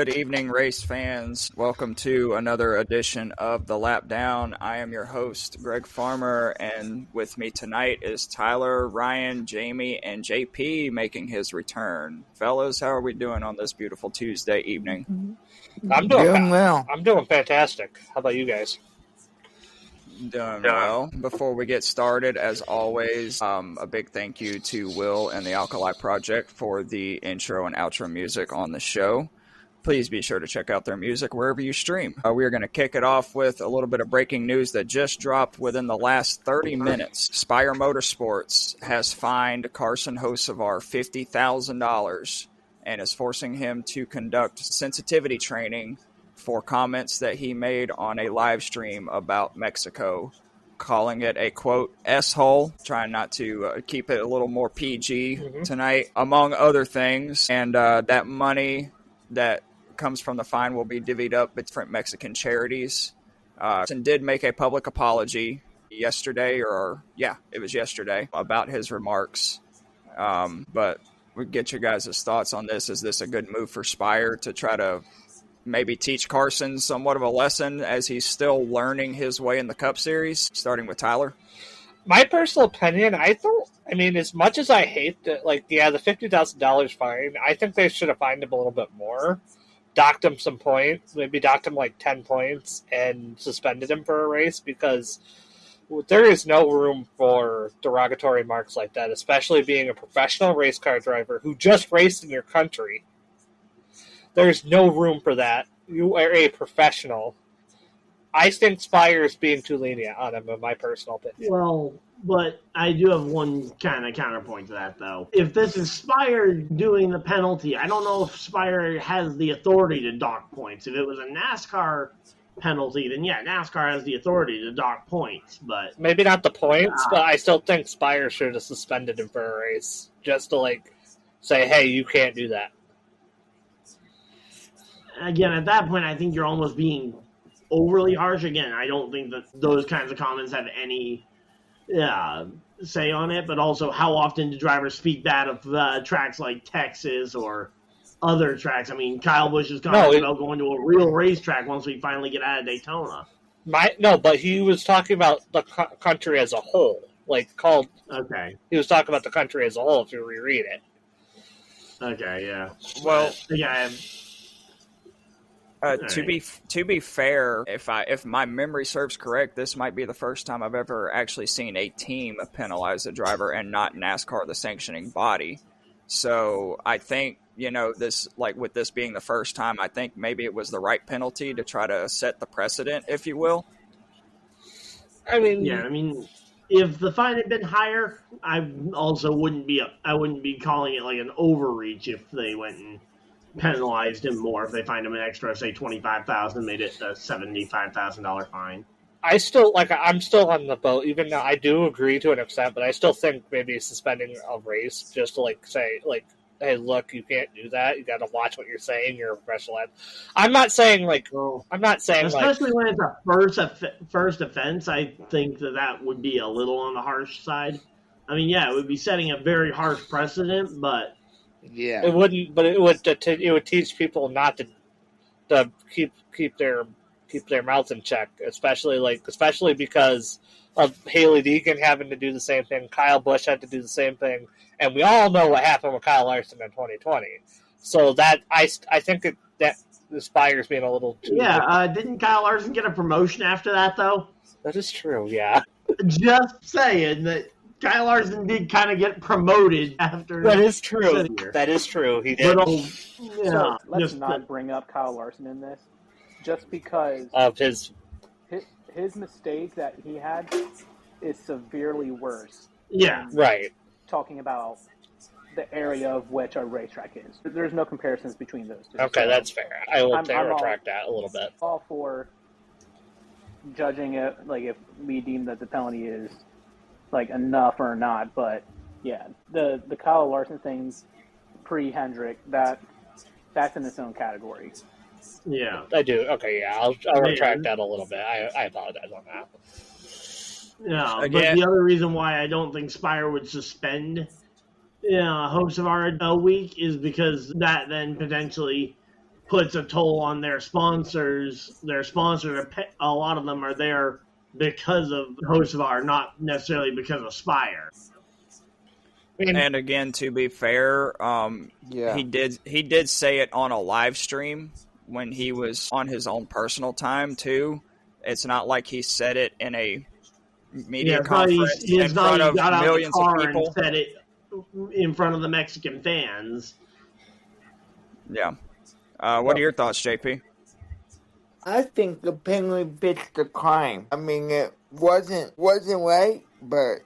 Good evening, race fans. Welcome to another edition of The Lap Down. I am your host, Greg Farmer, and with me tonight is Tyler, Ryan, Jamie, and JP making his return. Fellas, how are we doing on this beautiful Tuesday evening? I'm doing well. I'm doing fantastic. How about you guys? Doing well. Before we get started, as always, a big thank you to Will and the Alkali Project for the intro and outro music on the show. Please be sure to check out their music wherever you stream. We are going to kick it off with a little bit of breaking news that just dropped within the last 30 minutes. Spire Motorsports has fined Carson Hocevar $50,000 and is forcing him to conduct sensitivity training for comments that he made on a live stream about Mexico, calling it a, quote, S-hole, trying not to keep it a little more PG tonight, among other things. And that money that comes from the fine will be divvied up with different Mexican charities. And did make a public apology yesterday, it was yesterday, about his remarks. But we get your guys' thoughts on this. Is this a good move for Spire to try to maybe teach Carson somewhat of a lesson as he's still learning his way in the Cup Series, starting with Tyler? My personal opinion, as much as I hate that, the $50,000 fine, I think they should have fined him a little bit more, docked him some points, maybe docked him 10 points, and suspended him for a race, because there is no room for derogatory marks like that, especially being a professional race car driver who just raced in your country. There's no room for that. You are a professional. I think Spire is being too lenient on him, in my personal opinion. Well, but I do have one kind of counterpoint to that, though. If this is Spire doing the penalty, I don't know if Spire has the authority to dock points. If it was a NASCAR penalty, then yeah, NASCAR has the authority to dock points. But maybe not the points, but I still think Spire should have suspended him for a race, just to say, hey, you can't do that. Again, at that point, I think you're almost being overly harsh. Again, I don't think that those kinds of comments have any say on it, but also how often do drivers speak bad of tracks like Texas or other tracks? I mean, Kyle Busch is talking about going to a real racetrack once we finally get out of Daytona. But he was talking about the country as a whole. Okay. He was talking about the country as a whole if you reread it. Okay, yeah. Well, yeah. To be fair, if my memory serves correct, this might be the first time I've ever actually seen a team penalize a driver and not NASCAR, the sanctioning body. So I think, this, with this being the first time, I think maybe it was the right penalty to try to set the precedent, if you will. If the fine had been higher, I also wouldn't be calling it an overreach if they went and penalized him more. If they fined him an extra, say $25,000, made it a $75,000 fine. I'm still on the boat, even though I do agree to an extent, but I still think maybe suspending a race just to say, hey, look, you can't do that. You got to watch what you're saying. You're a professional. I'm not saying especially when it's a first offense. I think that would be a little on the harsh side. It would be setting a very harsh precedent, but yeah, it wouldn't. But it would teach people not to keep their mouths in check, especially because of Haley Deegan having to do the same thing. Kyle Busch had to do the same thing, and we all know what happened with Kyle Larson in 2020. So that I think that Spire's being a little too. Yeah, didn't Kyle Larson get a promotion after that though? That is true. Yeah, just saying that. Kyle Larson did kind of get promoted after. That is true. That is true. He did. So let's not bring up Kyle Larson in this, just because of his mistake that he had is severely worse. Yeah, right. Talking about the area of which our racetrack is, there's no comparisons between those two. Okay, so that's fair. I will retract that a little bit. All for judging it, if we deem that the penalty is enough or not, but yeah, the Kyle Larson thing's pre-Hendrick, that's in its own category. Yeah, I do. Okay, yeah, I'll retract that a little bit. I apologize on that. Yeah, but the other reason why I don't think Spire would suspend Hocevar a week is because that then potentially puts a toll on their sponsors. Their sponsors, a lot of them are there because of Josef, not necessarily because of Spire. And again, to be fair, Yeah. he did say it on a live stream when he was on his own personal time too. It's not like he said it in a media conference in front of millions of people. And said it in front of the Mexican fans. Yeah. What are your thoughts, JP? I think the penalty fits the crime. I mean, it wasn't right, but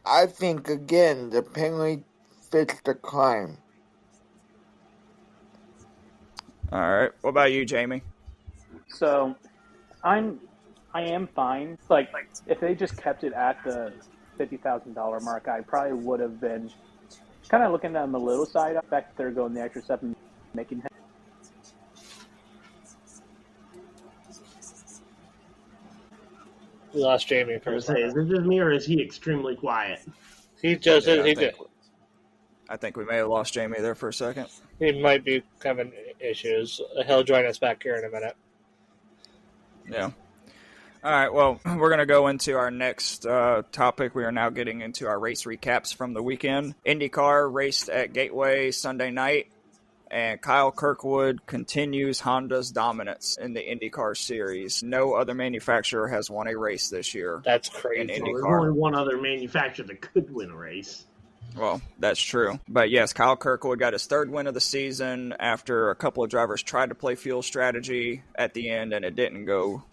I think, again, the penalty fits the crime. All right. What about you, Jamie? So, I am fine. Like if they just kept it at the $50,000 mark, I probably would have been kind of looking on the little side. In fact, they're going the extra step and making him. We lost Jamie for a Is it second. just me, or is he extremely quiet? He just Yeah, he did. I think we may have lost Jamie there for a second. He might be having issues. He'll join us back here in a minute. Yeah. All right, well, we're going to go into our next topic. We are now getting into our race recaps from the weekend. IndyCar raced at Gateway Sunday night, and Kyle Kirkwood continues Honda's dominance in the IndyCar series. No other manufacturer has won a race this year. That's In crazy. IndyCar. There's only one other manufacturer that could win a race. Well, that's true. But yes, Kyle Kirkwood got his third win of the season after a couple of drivers tried to play fuel strategy at the end, and it didn't go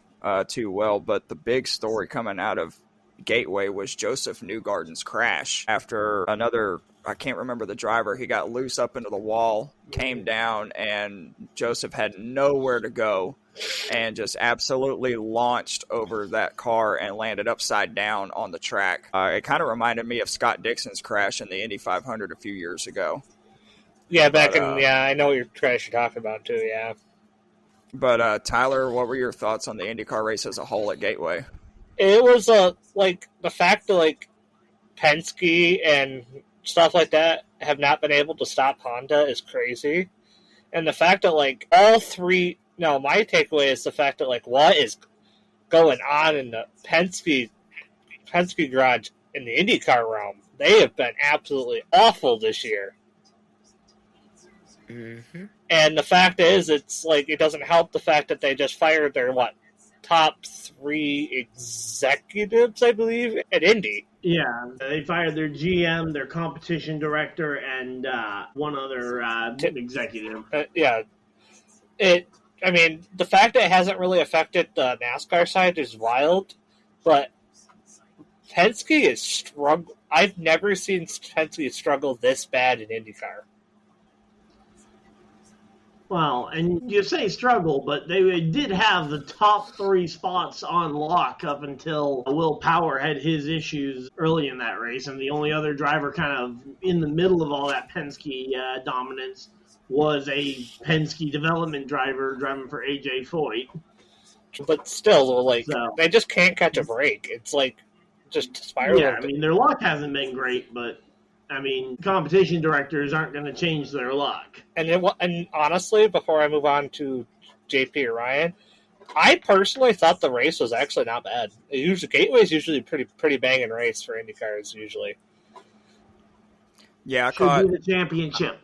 too well. But the big story coming out of Gateway was Josef Newgarden's crash after another, I can't remember the driver, he got loose up into the wall, came down, and Josef had nowhere to go and just absolutely launched over that car and landed upside down on the track. It kind of reminded me of Scott Dixon's crash in the Indy 500 a few years ago. Yeah, I know what you're talking about too. Yeah. But Tyler, what were your thoughts on the IndyCar race as a whole at Gateway? It was like the fact that like Penske and stuff like that have not been able to stop Honda is crazy, and the fact that like all three. No, my takeaway is the fact that like what is going on in the Penske garage in the IndyCar realm. They have been absolutely awful this year. Mm-hmm. And the fact is, it's like it doesn't help the fact that they just fired their top 3 executives, I believe, at Indy. Yeah, they fired their GM, their competition director, and one other executive. I mean, the fact that it hasn't really affected the NASCAR side is wild, but Penske is struggle. I've never seen Penske struggle this bad in IndyCar. Well, and you say struggle, but they did have the top 3 spots on lock up until Will Power had his issues early in that race, and the only other driver kind of in the middle of all that Penske dominance was a Penske development driver driving for AJ Foyt. But still, they just can't catch a break. It's like just spiraling. Yeah, I mean, their luck hasn't been great, but I mean, competition directors aren't going to change their luck. And honestly, before I move on to JP or Ryan, I personally thought the race was actually not bad. Gateway is usually pretty banging race for IndyCars usually. Yeah, Should be the championship.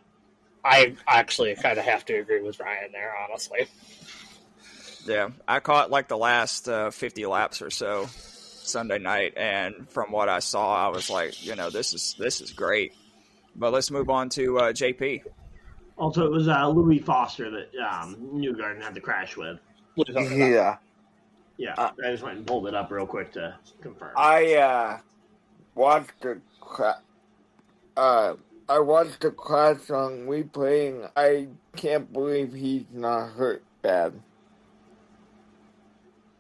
I actually kind of have to agree with Ryan there, honestly. Yeah, I caught like the last 50 laps or so Sunday night, and from what I saw, I was like, this is great. But let's move on to JP. Also, it was Louis Foster that Newgarden had the crash with. Yeah. Yeah, I just went and pulled it up real quick to confirm. I watched the crash on replay, and I can't believe he's not hurt bad.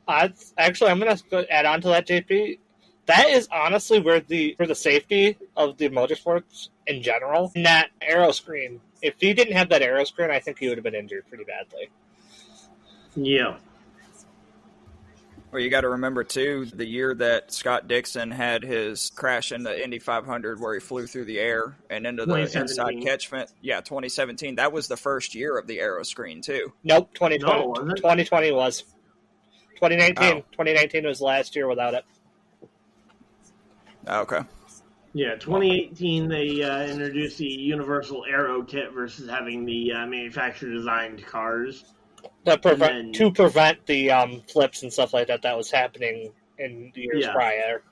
Actually, I'm going to add on to that, JP. That is honestly where for the safety of the motorsports in general, and that aero screen. If he didn't have that aero screen, I think he would have been injured pretty badly. Yeah. Well, you got to remember, too, the year that Scott Dixon had his crash in the Indy 500 where he flew through the air and into the inside catchment. Yeah, 2017. That was the first year of the aero screen, too. Nope, 2020. No, wasn't it? 2020 was. 2019. Oh. 2019 was last year without it. Okay. Yeah, 2018 they introduced the Universal Aero Kit versus having the manufacturer-designed cars. To prevent the flips and stuff like that was happening in the years prior.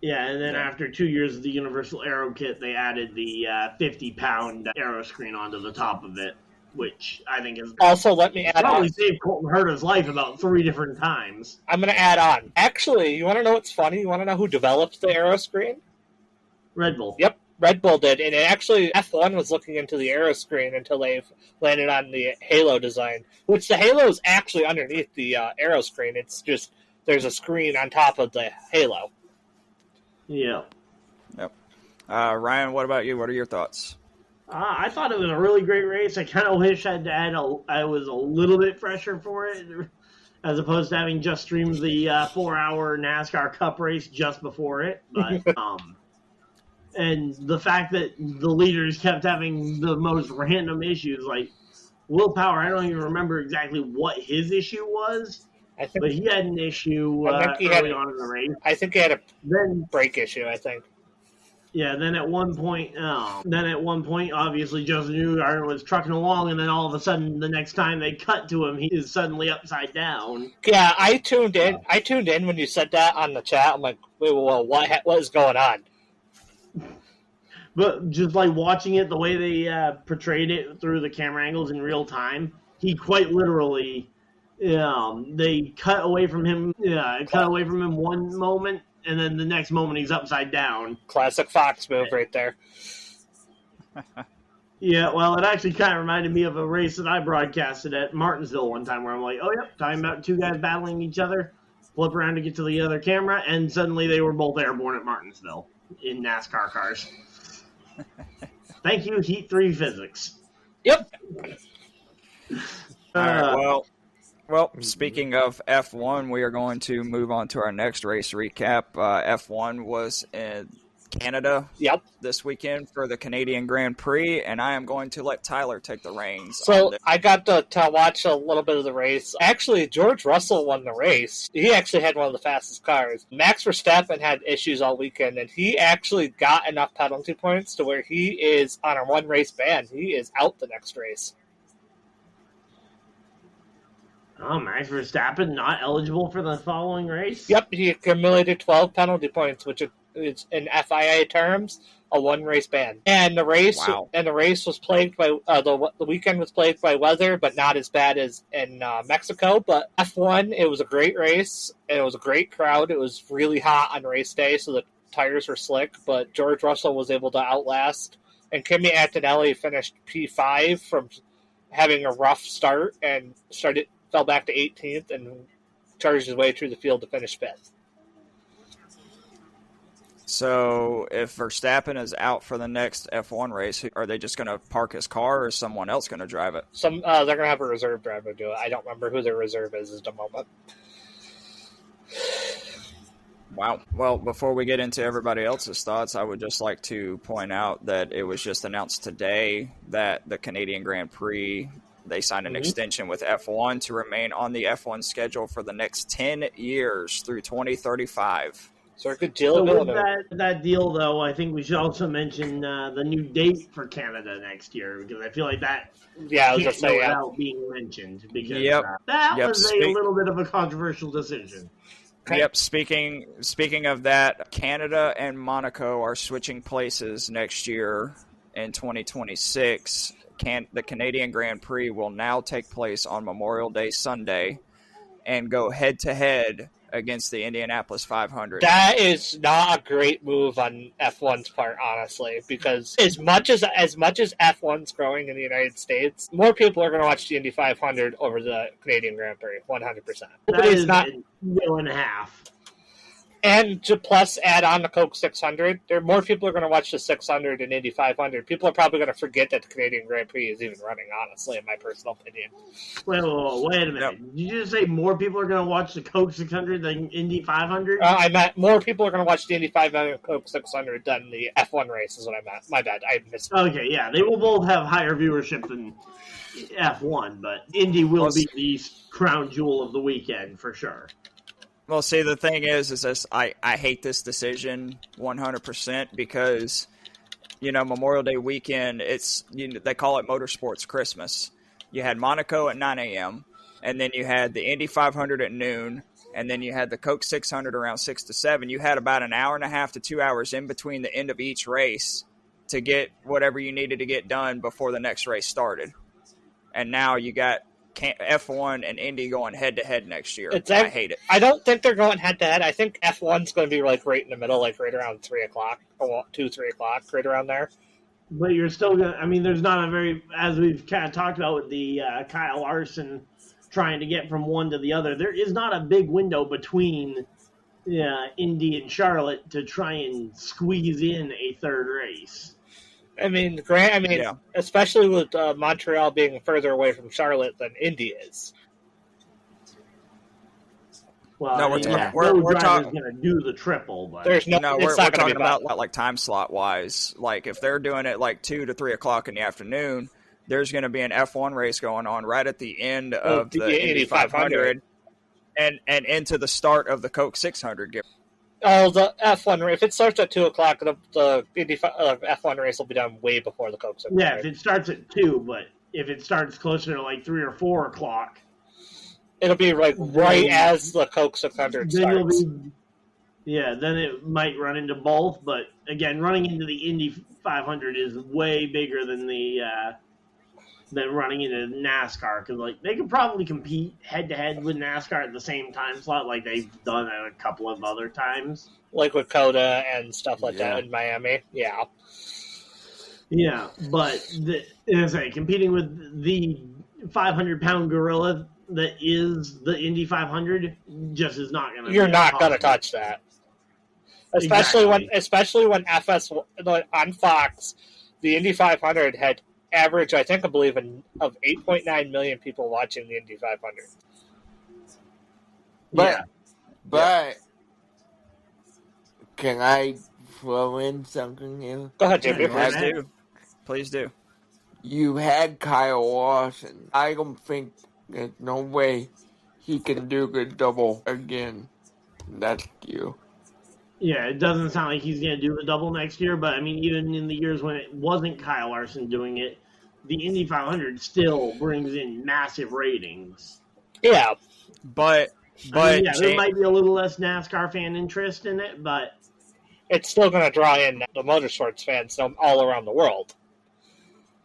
Yeah, and then after 2 years of the Universal Aero Kit, they added the 50-pound aero screen onto the top of it, which I think is also, let me add probably on. saved Colton Herta's life about 3 different times. I'm going to add on. Actually, you want to know what's funny? You want to know who developed the aero screen? Red Bull. Yep, Red Bull did. And actually, F1 was looking into the aero screen until they've landed on the Halo design, which the Halo is actually underneath the aero screen. It's just there's a screen on top of the Halo. Yeah. Yep. Ryan, what about you? What are your thoughts? I thought it was a really great race. I kind of wish I was a little bit fresher for it, as opposed to having just streamed the 4-hour NASCAR Cup race just before it. But and the fact that the leaders kept having the most random issues, like Will Power, I don't even remember exactly what his issue was, but he had an issue early on in the race. I think he had a brake issue, I think. Yeah, then at one point, obviously Josef Newgarden was trucking along, and then all of a sudden, the next time they cut to him, he is suddenly upside down. Yeah, I tuned in. I tuned in when you said that on the chat. I'm like, wait, well, what is going on? But just like watching it, the way they portrayed it through the camera angles in real time, he quite literally, they cut away from him. Yeah, cut away from him one moment, and then the next moment he's upside down. Classic Fox move right there. Yeah, well, it actually kind of reminded me of a race that I broadcasted at Martinsville one time, where I'm like, oh yep, talking about 2 guys battling each other, flip around to get to the other camera, and suddenly they were both airborne at Martinsville in NASCAR cars. Thank you, Heat 3 physics. Yep. All right, well, speaking of F1, we are going to move on to our next race recap. F1 was in Canada this weekend for the Canadian Grand Prix, and I am going to let Tyler take the reins. So I got to watch a little bit of the race. Actually, George Russell won the race. He actually had one of the fastest cars. Max Verstappen had issues all weekend, and he actually got enough penalty points to where he is on a 1-race ban. He is out the next race. Oh, Max Verstappen not eligible for the following race? Yep, he accumulated 12 penalty points, which is in FIA terms a 1-race ban. And the race was plagued by the weekend was plagued by weather, but not as bad as in Mexico. But F1, it was a great race, and it was a great crowd. It was really hot on race day, so the tires were slick. But George Russell was able to outlast, and Kimi Antonelli finished P5 from having a rough start and fell back to 18th and charged his way through the field to finish 5th. So if Verstappen is out for the next F1 race, are they just going to park his car, or is someone else going to drive it? They're going to have a reserve driver do it. I don't remember who their reserve is at the moment. Wow. Well, before we get into everybody else's thoughts, I would just like to point out that it was just announced today that the Canadian Grand Prix, they signed an extension with F1 to remain on the F1 schedule for the next 10 years through 2035. So a good deal. So with that deal, though, I think we should also mention the new date for Canada next year, because I feel like that can't go without being mentioned, because that was a little bit of a controversial decision. Okay. Yep. Speaking of that, Canada and Monaco are switching places next year in 2026. The Canadian Grand Prix will now take place on Memorial Day Sunday and go head-to-head against the Indianapolis 500. That is not a great move on F1's part, honestly, because as much as F1's growing in the United States, more people are going to watch the Indy 500 over the Canadian Grand Prix, 100%. That is not a year and a half. And to plus add on the Coke 600, more people are going to watch the 600 and Indy 500. People are probably going to forget that the Canadian Grand Prix is even running, honestly, in my personal opinion. Wait a minute. Yep. Did you just say more people are going to watch the Coke 600 than Indy 500? I meant more people are going to watch the Indy 500 and Coke 600 than the F1 race is what I meant. My bad. I missed it. Okay, yeah. They will both have higher viewership than F1, but Indy will be the crown jewel of the weekend for sure. Well, see, the thing is this, I hate this decision 100% because, Memorial Day weekend, they call it Motorsports Christmas. You had Monaco at 9 a.m., and then you had the Indy 500 at noon, and then you had the Coke 600 around 6 to 7. You had about an hour and a half to 2 hours in between the end of each race to get whatever you needed to get done before the next race started. And now you got F1 and Indy going head-to-head next year. I hate it. I don't think they're going head-to-head. I think F1's going to be right in the middle, right around 3 o'clock, or 2, 3 o'clock, right around there. But you're still going to, there's not a very, as we've kind of talked about with the Kyle Larson trying to get from one to the other, there is not a big window between Indy and Charlotte to try and squeeze in a third race. Especially with Montreal being further away from Charlotte than Indy is. Well, no, we're talking going to do the triple, but we're talking about like time slot wise. Like if they're doing it like 2 to 3 o'clock in the afternoon, there's going to be an F1 race going on right at the end of the Indy 500 and into the start of the Coke 600. Oh, the F1 race. If it starts at 2 o'clock, the Indy F1 race will be done way before the Coke 600. Yeah, if it starts at 2, but if it starts closer to like 3 or 4 o'clock, it'll be right as the Coke 600 starts. Then it might run into both, but again, running into the Indy 500 is way bigger than than running into NASCAR, because they could probably compete head-to-head with NASCAR at the same time slot like they've done at a couple of other times. Like with COTA and stuff like that in Miami. Yeah. Yeah, but competing with the 500-pound gorilla that is the Indy 500 just is not going to. You're not going to touch that, especially when FS on Fox, the Indy 500 had average, I believe, of 8.9 million people watching the Indy 500. But can I throw in something here? Go ahead, JP. Please do. You had Kyle Larson. I don't think there's no way he can do the double again next year. Yeah, it doesn't sound like he's going to do the double next year, but even in the years when it wasn't Kyle Larson doing it, the Indy 500 still brings in massive ratings. Yeah, but there might be a little less NASCAR fan interest in it, but it's still going to draw in the motorsports fans all around the world.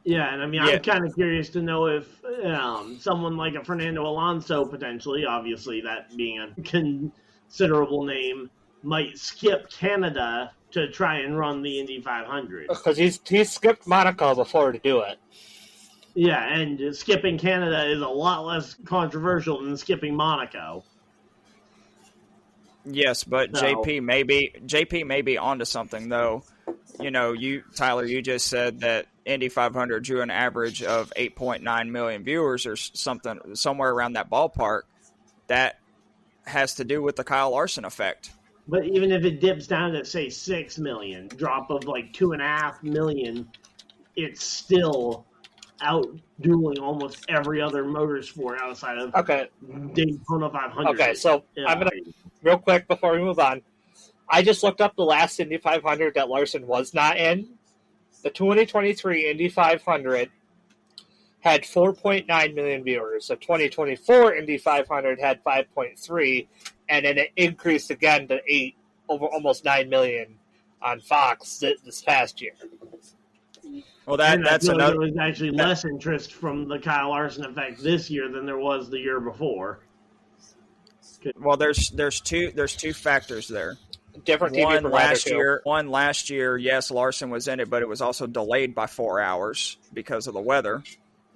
Yeah, and I'm kind of curious to know if someone like a Fernando Alonso, potentially, obviously that being a considerable name, might skip Canada to try and run the Indy 500. Because he's skipped Monaco before to do it. Yeah, and skipping Canada is a lot less controversial than skipping Monaco. Yes, but JP may be onto something though. Tyler, you just said that Indy 500 drew an average of 8.9 million viewers or somewhere around that ballpark. That has to do with the Kyle Larson effect. But even if it dips down to, say, 6 million, drop of like 2.5 million, it's still out-dueling almost every other motorsport outside of Daytona 500. Okay, so I'm going to, real quick before we move on, I just looked up the last Indy 500 that Larson was not in. The 2023 Indy 500 had 4.9 million viewers. The 2024 Indy 500 had 5.3, and then it increased again to almost 9 million on Fox this past year. Well, that's another. There was actually less interest from the Kyle Larson effect this year than there was the year before. Well, there's two factors there. Different TV One last year, yes, Larson was in it, but it was also delayed by 4 hours because of the weather.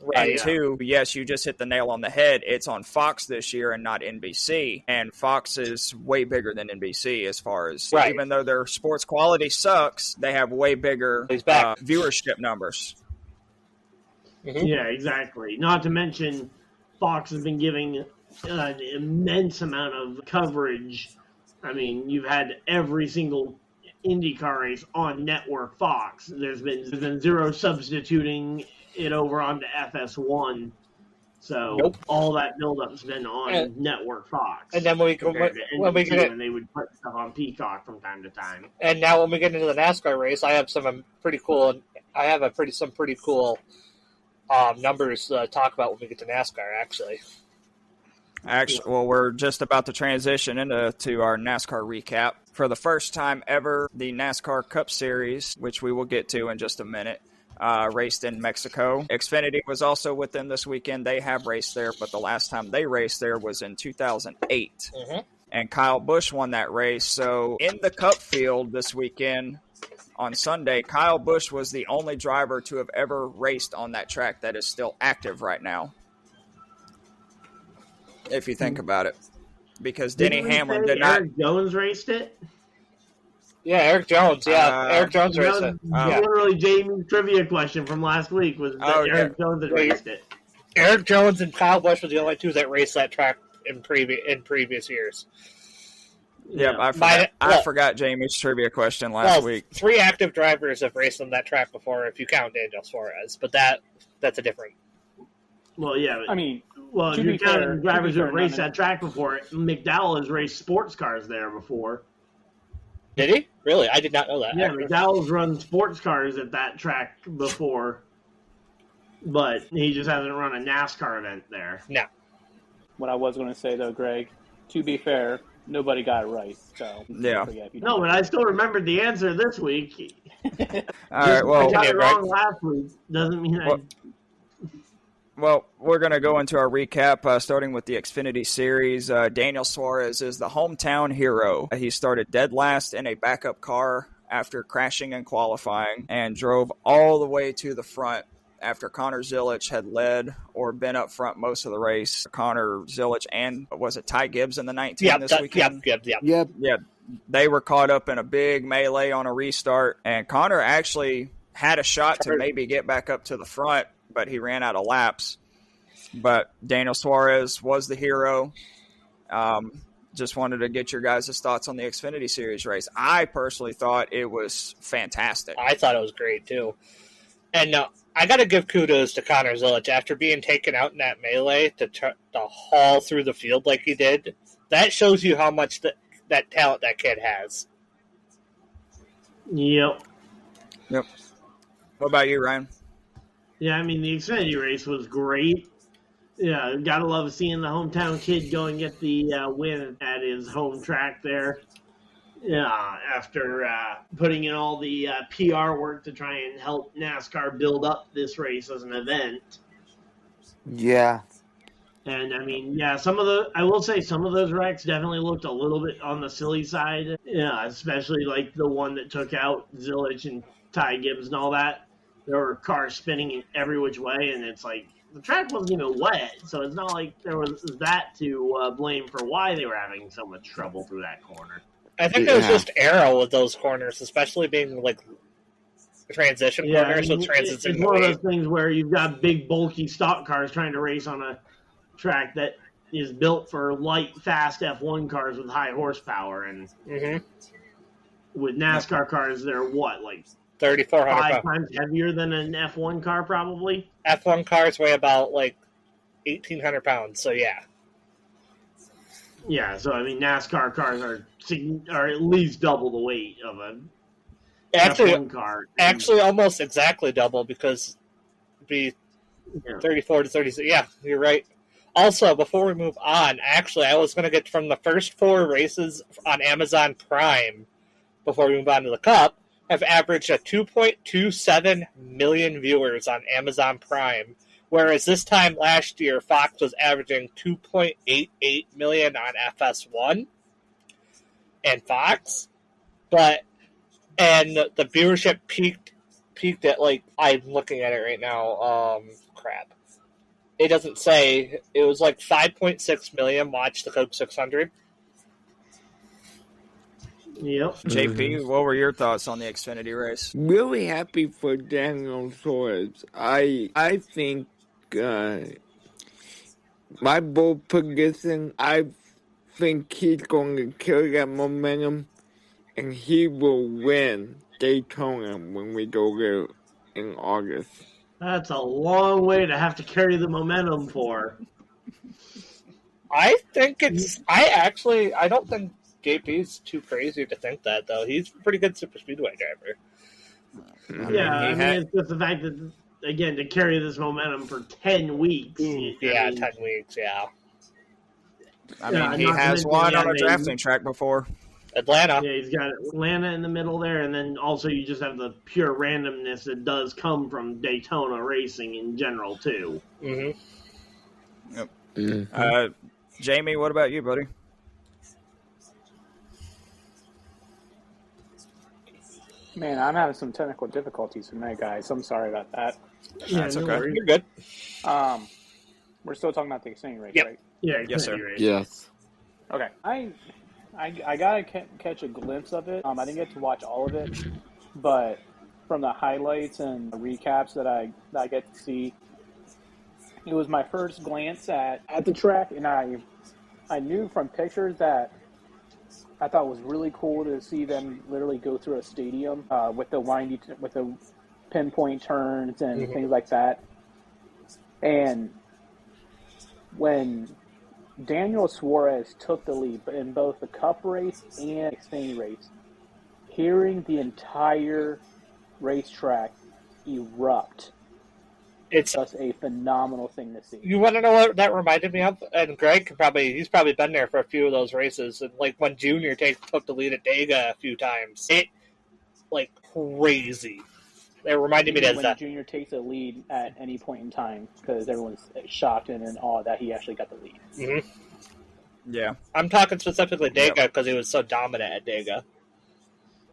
Right. And two, yes, you just hit the nail on the head. It's on Fox this year and not NBC. And Fox is way bigger than NBC as far as, even though their sports quality sucks, they have way bigger viewership numbers. Mm-hmm. Yeah, exactly. Not to mention, Fox has been giving an immense amount of coverage. I mean, you've had every single IndyCar race on Network Fox. There's been zero substituting it over onto FS1. So all that build-up's been on Network Fox. And then when they would put stuff on Peacock from time to time. And now when we get into the NASCAR race, I have some pretty cool numbers to talk about when we get to NASCAR. Actually, well, we're just about to transition into our NASCAR recap. For the first time ever, the NASCAR Cup Series, which we will get to in just a minute, raced in Mexico. Xfinity was also within this weekend. They have raced there, but the last time they raced there was in 2008. Mm-hmm. And Kyle Busch won that race. So in the Cup field this weekend on Sunday, Kyle Busch was the only driver to have ever raced on that track that is still active right now, if you think about it. Because Denny Hamlin did not. Eric Jones raced it? Yeah, Eric Jones. Yeah, Eric Jones raced it. Literally, Jamie's trivia question from last week was that Eric Jones had raced it. Eric Jones and Kyle Busch were the only two that raced that track in previous years. Yeah, I forgot Jamie's trivia question last week. 3 active drivers have raced on that track before, if you count Daniel Suarez. But that's a different. Well, yeah. I mean, if you're counting drivers who have raced that track before, McDowell has raced sports cars there before. Did he? Really? I did not know that. Yeah, McDowell's run sports cars at that track before, but he just hasn't run a NASCAR event there. No. What I was going to say, though, Greg, to be fair, nobody got it right. So yeah. No, but I still remembered the answer this week. All right, well. I got it wrong last week. Doesn't mean Well, we're going to go into our recap, starting with the Xfinity Series. Daniel Suarez is the hometown hero. He started dead last in a backup car after crashing in qualifying and drove all the way to the front after Connor Zilisch had led or been up front most of the race. Connor Zilisch and, was it Ty Gibbs in the 19 this weekend? Yep. Yeah, they were caught up in a big melee on a restart, and Connor actually had a shot to maybe get back up to the front, but he ran out of laps. But Daniel Suarez was the hero. Just wanted to get your guys' thoughts on the Xfinity Series race. I personally thought it was fantastic. I thought it was great, too. And I got to give kudos to Connor Zilisch. After being taken out in that melee to haul through the field like he did, that shows you how much that talent that kid has. Yep. What about you, Ryan? Yeah, I mean, the Xfinity race was great. Yeah, gotta love seeing the hometown kid go and get the win at his home track there. Yeah, after putting in all the PR work to try and help NASCAR build up this race as an event. Yeah. And, I mean, yeah, I will say some of those wrecks definitely looked a little bit on the silly side. Yeah, especially like the one that took out Zilisch and Ty Gibbs and all that. There were cars spinning in every which way, and it's like, the track wasn't even wet, so it's not like there was that to blame for why they were having so much trouble through that corner. I think it was just arrow with those corners, especially being like transition corners. I mean, it's one of those things where you've got big, bulky stock cars trying to race on a track that is built for light, fast F1 cars with high horsepower, and with NASCAR cars, they're what, like 3,400 5 times heavier than an F1 car, probably. F1 cars weigh about like 1,800 pounds, so yeah. Yeah, so I mean, NASCAR cars are at least double the weight of a F1 car. Actually, almost exactly double, because it'd be 34 to 36. Yeah, you're right. Also, before we move on, actually, I was going to get from the first 4 races on Amazon Prime, before we move on to the Cup, have averaged a 2.27 million viewers on Amazon Prime, whereas this time last year, Fox was averaging 2.88 million on FS1 and Fox, and the viewership peaked at, like, I'm looking at it right now, It doesn't say. It was like 5.6 million watched the Coke 600. Yep. JP, what were your thoughts on the Xfinity race? Really happy for Daniel Suarez. I think my bold prediction, I think he's going to carry that momentum, and he will win Daytona when we go there in August. That's a long way to have to carry the momentum for. I think it's. I don't think JP's too crazy to think that, though. He's a pretty good super speedway driver. It's just the fact that, again, to carry this momentum for 10 weeks. 10 weeks, yeah. I mean, he has won on a drafting track before. Atlanta. Yeah, he's got Atlanta in the middle there, and then also you just have the pure randomness that does come from Daytona racing in general, too. Mm-hmm. Yep. Mm-hmm. Jamie, what about you, buddy? Man, I'm having some technical difficulties tonight, guys. I'm sorry about that. Yeah, That's no okay. worries. You're good. We're still talking about the Xfinity race, Yep. right? Yeah, Yes, sir. race. Yes. Okay. I gotta catch a glimpse of it. I didn't get to watch all of it, but from the highlights and the recaps that I get to see, it was my first glance at the track, and I knew from pictures that I thought it was really cool to see them literally go through a stadium with the pinpoint turns and things like that. And when Daniel Suarez took the lead in both the Cup race and Xfinity race, hearing the entire racetrack erupt, it's just a phenomenal thing to see. You want to know what that reminded me of? And Greg he's probably been there for a few of those races. And like when Junior took the lead at Dega a few times, it like crazy. It reminded me of when that. Junior takes a lead at any point in time, because everyone's shocked and in awe that he actually got the lead. Mm-hmm. Yeah. I'm talking specifically Dega because he was so dominant at Dega.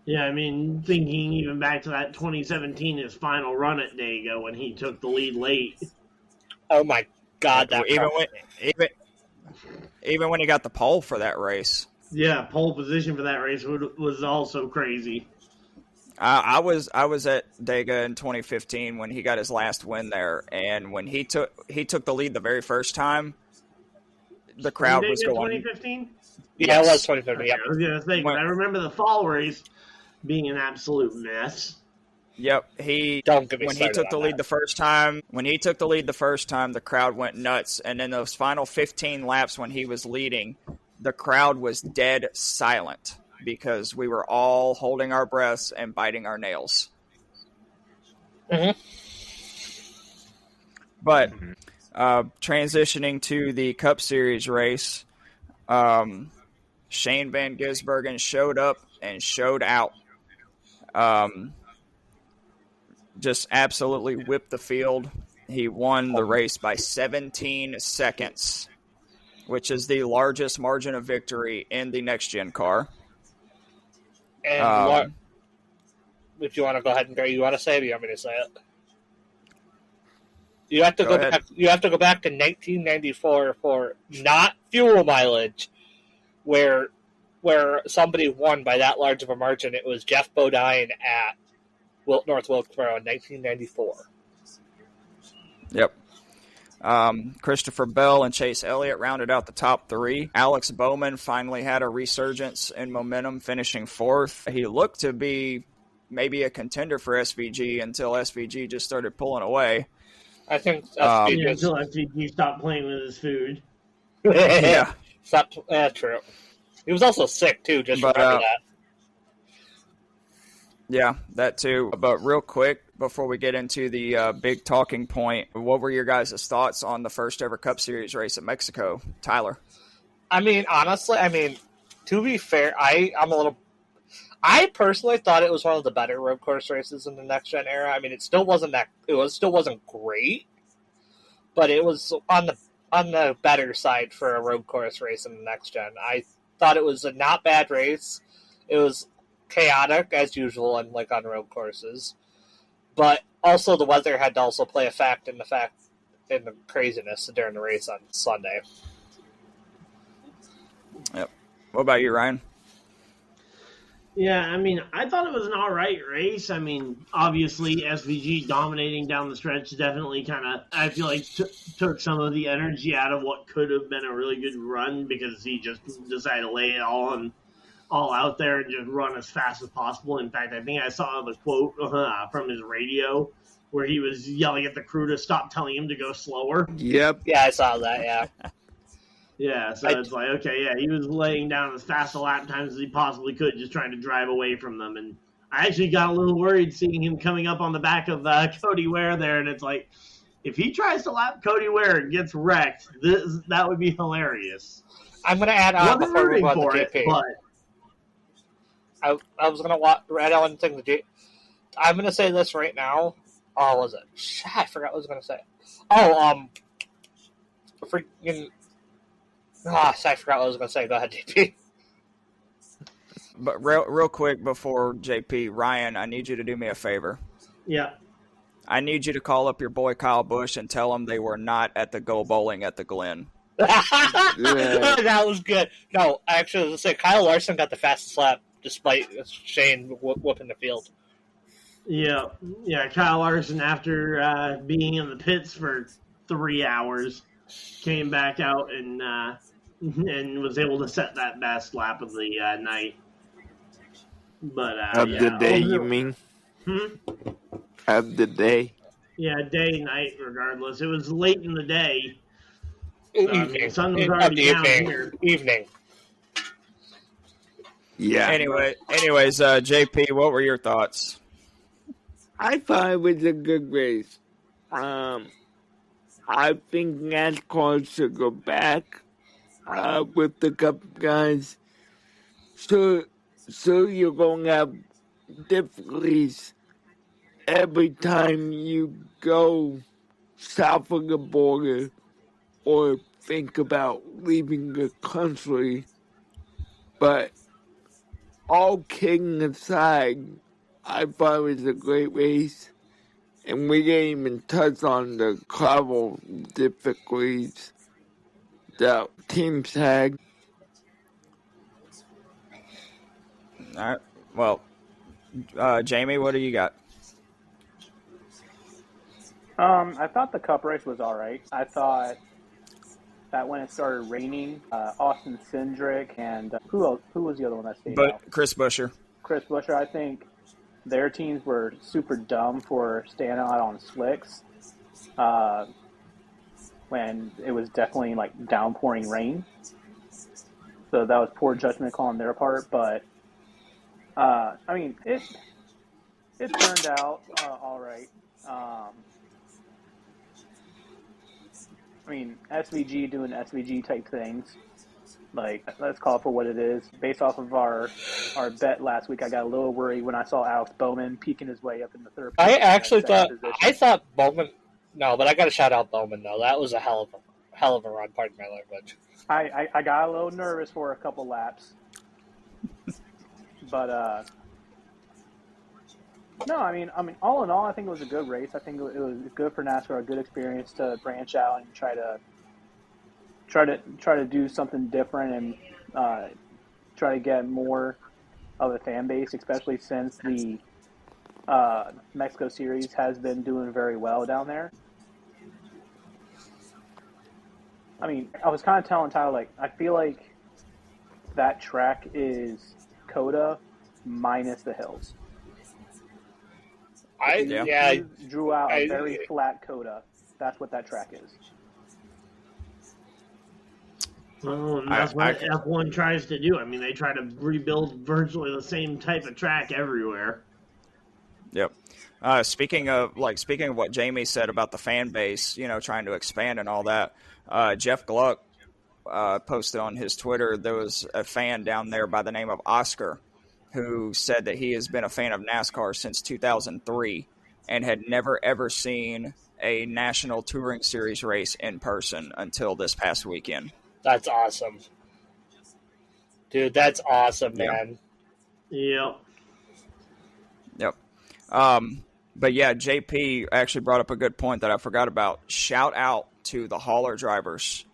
Yeah, I mean, thinking even back to that 2017, his final run at Dega when he took the lead late. Oh my God! That even when he got the pole for that race. Yeah, pole position for that race was also crazy. I was at Dega in 2015 when he got his last win there, and when he took the lead the very first time, the crowd was going. 2015. Yeah, it was 2015. Yeah, I was gonna say, I remember the fall race being an absolute mess. Yep, when he took the lead the first time, the crowd went nuts, and in those final 15 laps when he was leading, the crowd was dead silent because we were all holding our breaths and biting our nails. Mm-hmm. But transitioning to the Cup Series race, Shane Van Gisbergen showed up and showed out. Just absolutely whipped the field. He won the race by 17 seconds, which is the largest margin of victory in the next-gen car. And if you want to go ahead and go, you want to say it, or you want me to say it? You have to go back. You have to go back to 1994 for not fuel mileage, where somebody won by that large of a margin. It was Jeff Bodine at North Wilkesboro in 1994. Yep. Christopher Bell and Chase Elliott rounded out the top three. Alex Bowman finally had a resurgence in momentum, finishing fourth. He looked to be maybe a contender for SVG until SVG just started pulling away. I think until SVG stopped playing with his food. Yeah. True. He was also sick, too, just remember that. Yeah, that too. But real quick, before we get into the big talking point, what were your guys' thoughts on the first ever Cup Series race at Mexico? Tyler? I mean, honestly, to be fair, I personally thought it was one of the better road course races in the next-gen era. I mean, it still wasn't great, but it was on the better side for a road course race in the next-gen. I thought it was a not bad race. It was chaotic as usual on road courses, but also the weather had to also play a fact in the fact in the craziness during the race on Sunday. Yep. What about you, Ryan? Yeah, I mean, I thought it was an all right race. I mean, obviously, SVG dominating down the stretch definitely kind of, I feel like, took some of the energy out of what could have been a really good run because he just decided to lay it all out there and just run as fast as possible. In fact, I think I saw the quote from his radio where he was yelling at the crew to stop telling him to go slower. Yep. Yeah, I saw that, yeah. Yeah, so it's like, okay, yeah, he was laying down as fast a lap times as he possibly could, just trying to drive away from them. And I actually got a little worried seeing him coming up on the back of Cody Ware there, and it's like, if he tries to lap Cody Ware and gets wrecked, that would be hilarious. I'm going to add on before we go on to JP. But I was going to add on thing to JP. I'm going to say this right now. Oh, was it? Shit, I forgot what I was going to say. Oh, freaking... I forgot what I was going to say. Go ahead, JP. But real quick before JP, Ryan, I need you to do me a favor. Yeah. I need you to call up your boy Kyle Busch and tell him they were not at the Go Bowling at the Glen. That was good. No, actually, I was going to say Kyle Larson got the fastest lap despite Shane whooping the field. Yeah, Kyle Larson, after being in the pits for 3 hours, came back out and was able to set that best lap of the night. But Of the day, you mean? Of the day? Yeah, day, night, regardless. It was late in the day. Evening. Sun was already down here. Evening. Yeah. Anyways, JP, what were your thoughts? I thought it was a good race. I think NASCAR should go back with the couple guys. So you're going to have difficulties every time you go south of the border or think about leaving the country. But all kidding aside, I thought it was a great race. And we didn't even touch on the travel difficulties that teams had. All right. Well, Jamie, what do you got? I thought the Cup race was all right. I thought that when it started raining, Austin Cindric and who was the other one that stayed out? Chris Buescher. Chris Buescher. I think their teams were super dumb for staying out on slicks when it was definitely like downpouring rain. So that was poor judgment call on their part. But I mean, it turned out all right. I mean, SVG doing SVG type things. Like, let's call it for what it is. Based off of our bet last week, I got a little worried when I saw Alex Bowman peeking his way up in the third I position. actually thought Bowman. No, but I got to shout out Bowman though. That was a hell of a run. Pardon my language. I got a little nervous for a couple laps, but no, I mean, all in all, I think it was a good race. I think it was good for NASCAR, a good experience to branch out and try to do something different and try to get more of a fan base, especially since the Mexico Series has been doing very well down there. I mean, I was kind of telling Tyler, like, I feel like that track is COTA minus the hills. I drew out a very flat COTA. That's what that track is. Well, and that's what F1 tries to do. I mean, they try to rebuild virtually the same type of track everywhere. Yep. Speaking of what Jamie said about the fan base, trying to expand and all that, Jeff Gluck posted on his Twitter, there was a fan down there by the name of Oscar who said that he has been a fan of NASCAR since 2003 and had never, ever seen a National Touring Series race in person until this past weekend. That's awesome. Dude, that's awesome, man. Yep. Yep. But yeah, JP actually brought up a good point that I forgot about. Shout out to the hauler drivers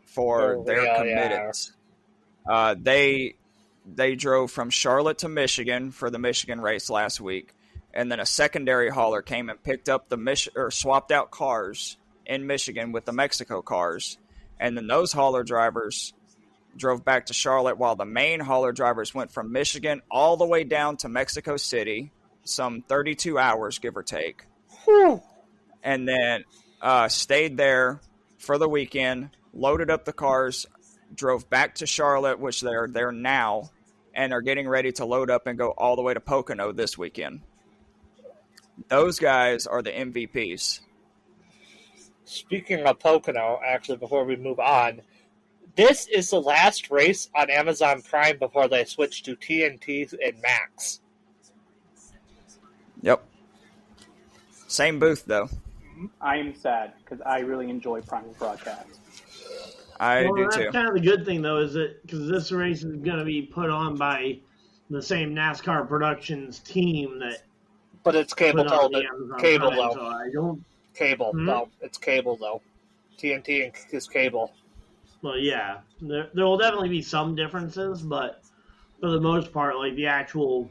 for their committance. They drove from Charlotte to Michigan for the Michigan race last week, and then a secondary hauler came and picked up swapped out cars in Michigan with the Mexico cars, and then those hauler drivers drove back to Charlotte while the main hauler drivers went from Michigan all the way down to Mexico City, some 32 hours, give or take. Whew. And then stayed there for the weekend, loaded up the cars, drove back to Charlotte, which they're there now, and are getting ready to load up and go all the way to Pocono this weekend. Those guys are the MVPs. Speaking of Pocono, actually, before we move on, this is the last race on Amazon Prime before they switch to TNT and Max. Yep. Same booth, though. I am sad because I really enjoy Prime broadcasts. I do that's too. kind of the good thing, though, is that because this race is going to be put on by the same NASCAR Productions team that. But it's cable television. Cable, though. So I don't. Cable, no. It's cable, though. TNT is cable. Well, yeah. There will definitely be some differences, but for the most part, like the actual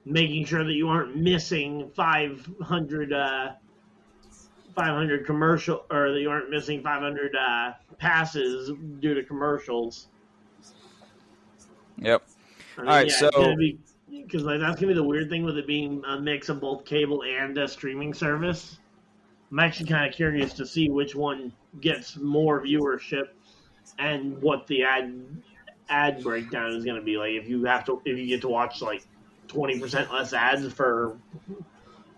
making sure that you aren't missing 500 commercial, or that you aren't missing 500 passes due to commercials. Yep. I mean, all right, so because like that's gonna be the weird thing with it being a mix of both cable and a streaming service. I'm actually kind of curious to see which one gets more viewership and what the ad breakdown is going to be like. If you get to watch like 20% less ads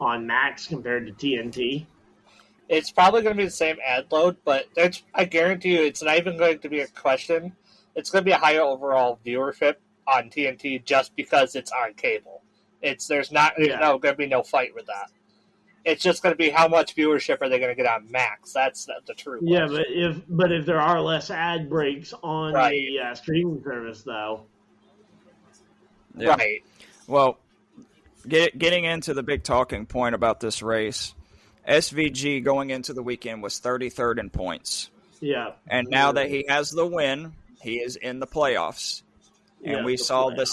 on Max compared to TNT. It's probably going to be the same ad load, but I guarantee you it's not even going to be a question. It's going to be a higher overall viewership on TNT just because it's on cable. There's going to be no fight with that. It's just going to be how much viewership are they going to get on Max. That's the true question. Yeah, but if there are less ad breaks on the streaming service, though. Yeah. Right. Well, getting into the big talking point about this race, SVG going into the weekend was 33rd in points. Yeah. And now that he has the win, he is in the playoffs. And we saw the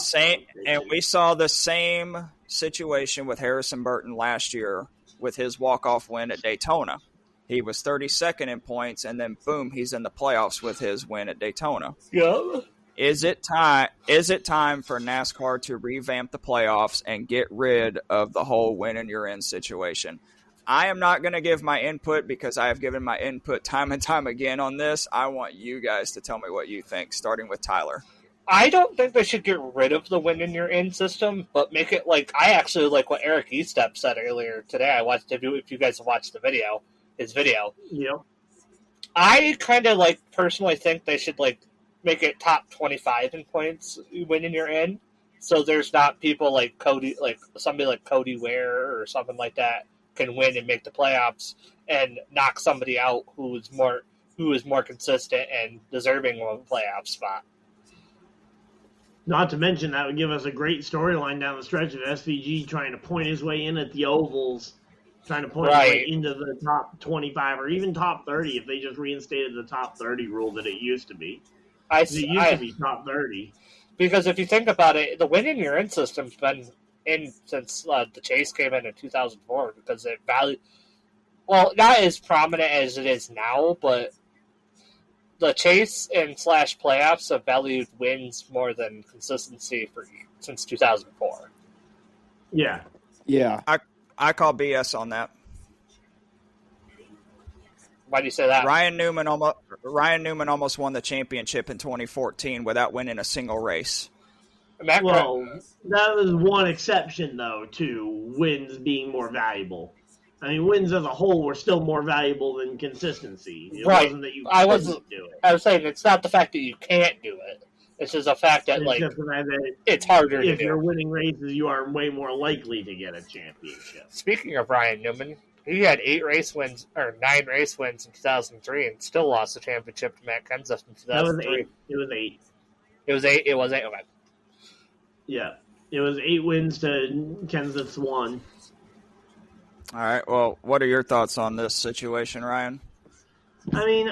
same situation with Harrison Burton last year with his walk-off win at Daytona. He was 32nd in points, and then boom, he's in the playoffs with his win at Daytona. Yeah. Is it time for NASCAR to revamp the playoffs and get rid of the whole win and you're in situation? I am not going to give my input because I have given my input time and time again on this. I want you guys to tell me what you think, starting with Tyler. I don't think they should get rid of the win and you're in system, but make it like I actually like what Eric Estep said earlier today. I watched if you guys have watched his video. Yep. I kind of personally think they should make it top 25 in points win and you're in, so there's not people like Cody, like somebody like Cody Ware or something like that can win and make the playoffs and knock somebody out who is more consistent and deserving of a playoff spot. Not to mention, that would give us a great storyline down the stretch of SVG trying to point his way in at the ovals, trying to point his way into the top 25 or even top 30 if they just reinstated the top 30 rule that it used to be. It used to be top 30. Because if you think about it, the win in your in system's been in since the Chase came in 2004 because it valued, well, not as prominent as it is now, but the Chase and / playoffs have valued wins more than consistency since 2004. Yeah. Yeah. I call BS on that. Why do you say that? Ryan Newman almost won the championship in 2014 without winning a single race. That was one exception, though, to wins being more valuable. I mean, wins as a whole were still more valuable than consistency. It wasn't that you couldn't do it. I was saying it's not the fact that you can't do it. It's just the fact that it's harder to do. If you're winning races, you are way more likely to get a championship. Speaking of Ryan Newman, he had 9 race wins in 2003 and still lost the championship to Matt Kenseth in 2003. It was 8. It was 8. Okay. Yeah. It was 8 wins to Kenseth's 1. All right. Well, what are your thoughts on this situation, Ryan? I mean,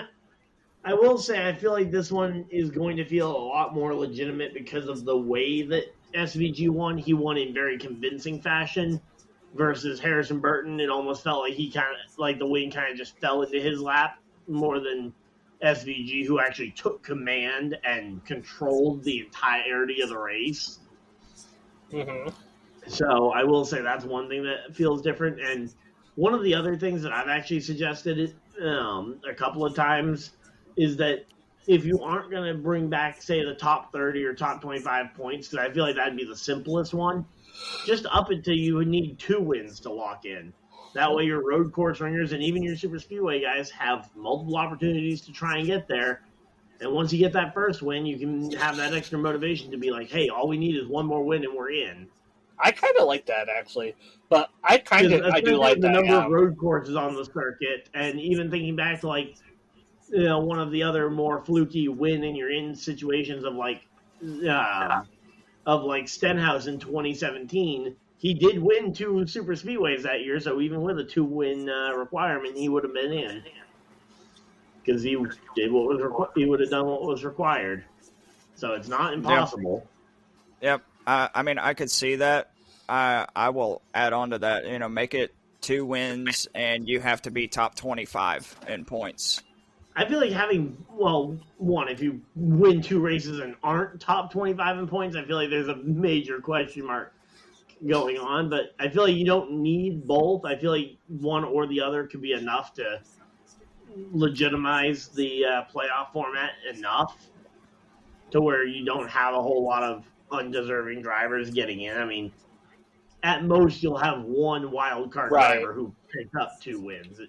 I will say I feel like this one is going to feel a lot more legitimate because of the way that SVG won. He won in very convincing fashion versus Harrison Burton. It almost felt like he kind of like the win kind of just fell into his lap more than SVG, who actually took command and controlled the entirety of the race. Mm-hmm. So I will say that's one thing that feels different. And one of the other things that I've actually suggested a couple of times is that if you aren't going to bring back, say, the top 30 or top 25 points, because I feel like that'd be the simplest one, just up it to you would need 2 wins to lock in. That way your road course ringers and even your super speedway guys have multiple opportunities to try and get there. And once you get that first win, you can have that extra motivation to be like, hey, all we need is one more win and we're in. I kind of like that, actually. But I do like the that, number yeah. of road courses on the circuit. And even thinking back to, like, you know, one of the other more fluky win and you're in situations of like Stenhouse in 2017, he did win 2 super speedways that year. So even with a 2-win requirement, he would have been in because he did he would have done what was required. So it's not impossible. Yep. I mean, I could see that. I will add on to that. You know, make it 2 wins, and you have to be top 25 in points. I feel like one, if you win 2 races and aren't top 25 in points, I feel like there's a major question mark going on. But I feel like you don't need both. I feel like one or the other could be enough to legitimize the playoff format enough to where you don't have a whole lot of undeserving drivers getting in. I mean, at most you'll have 1 wild card driver who picks up 2 wins.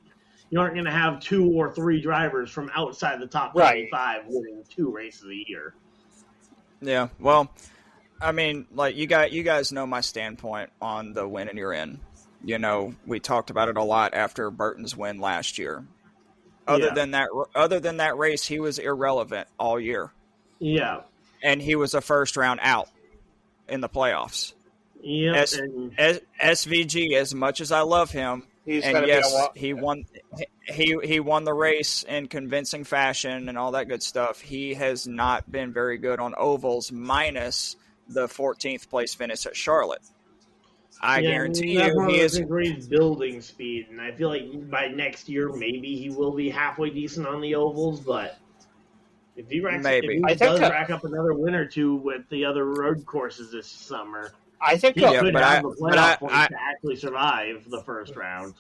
You aren't going to have 2 or 3 drivers from outside the top 25 winning 2 races a year. Yeah, well, I mean, like you guys know my standpoint on the win and you're in. You know, we talked about it a lot after Burton's win last year. Other than that race, he was irrelevant all year. Yeah. And he was a first round out in the playoffs. Yeah. SVG, as much as I love him, he won the race in convincing fashion and all that good stuff. He has not been very good on ovals, minus the 14th place finish at Charlotte. I guarantee you he is great building speed, and I feel like by next year maybe he will be halfway decent on the ovals, but if he does rack up another win or 2 with the other road courses this summer, I think he could have the playoff points to actually survive the first round.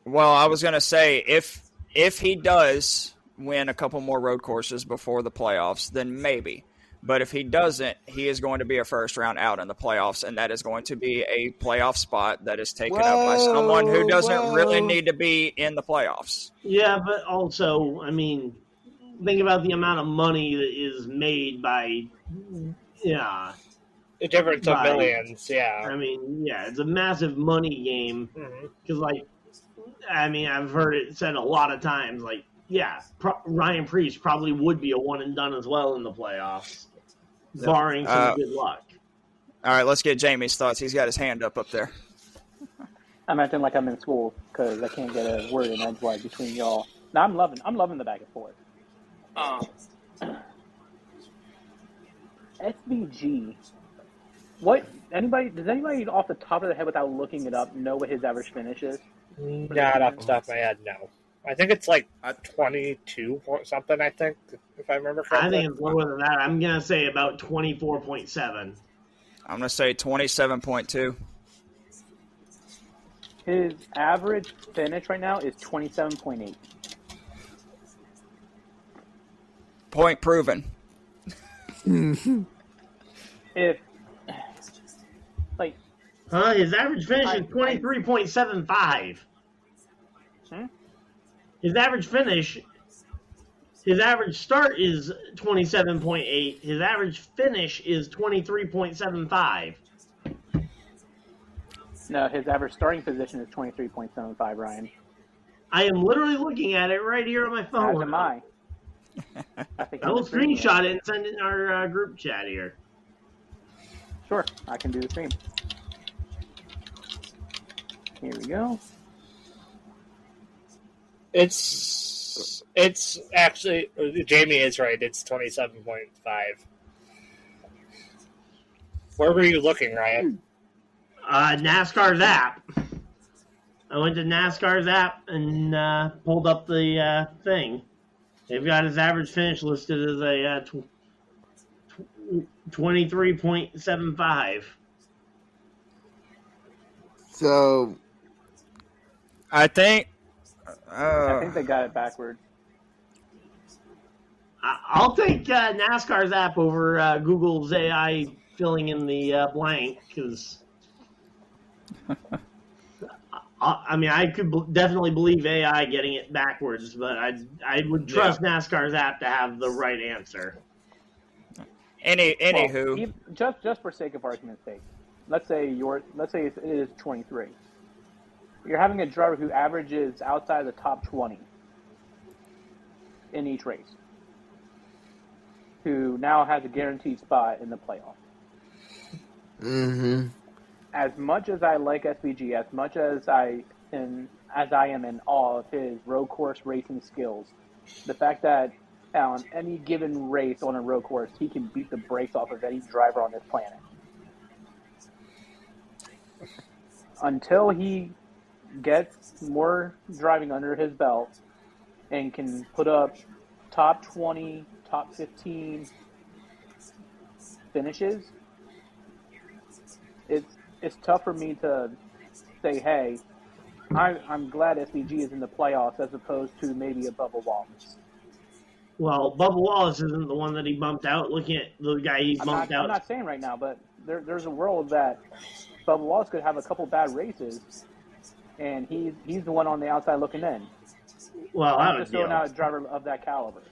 Well, I was going to say, if he does win a couple more road courses before the playoffs, then maybe. But if he doesn't, he is going to be a first round out in the playoffs, and that is going to be a playoff spot that is taken up by someone who doesn't really need to be in the playoffs. Yeah, but also, I mean, think about the amount of money that is made by, the difference of millions, I mean, it's a massive money game. Because, I've heard it said a lot of times, Ryan Preece probably would be a one and done as well in the playoffs, barring some good luck. All right, let's get Jamie's thoughts. He's got his hand up there. I'm acting like I'm in school because I can't get a word in edgewise between y'all. Now I'm loving the back and forth. SVG. Does anybody off the top of their head without looking it up know what his average finish is? Not off the top of my head, no. I think it's like 22 or something, I think, if I remember correctly. I think it's lower than that. I'm going to say about 24.7. I'm going to say 27.2. His average finish right now is 27.8. Point proven. His average finish is 23.75. His average finish, his average start is 27.8. His average finish is 23.75. No, his average starting position is 23.75, Ryan. I am literally looking at it right here on my phone. As am I. I will screenshot it and send it in our group chat here. Sure, I can do the same. Here we go. It's actually, Jamie is right. It's 27.5. Where were you looking, Ryan? NASCAR's app. I went to NASCAR's app and pulled up the thing. They've got his average finish listed as a 23.75. So I think they got it backwards. I'll take NASCAR's app over Google's AI filling in the blank, because I mean, I could definitely believe AI getting it backwards, but I would trust NASCAR's app to have the right answer. Anywho, Just for sake of argument's sake, let's say it is 23. You're having a driver who averages outside the top 20 in each race, who now has a guaranteed spot in the playoff. mm-hmm. As much as I like SVG, as much as I am in awe of his road course racing skills, the fact that on any given race on a road course, he can beat the brakes off of any driver on this planet. Until he gets more driving under his belt and can put up top 20, top 15 finishes, it's tough for me to say, hey, I'm glad SVG is in the playoffs as opposed to maybe a Bubba Wallace. Well, Bubba Wallace isn't the one that he bumped out. Looking at the guy he bumped out. I'm not saying right now, but there's a world that Bubba Wallace could have a couple bad races, and he's the one on the outside looking in. Well, I'm just throwing out a driver of that caliber.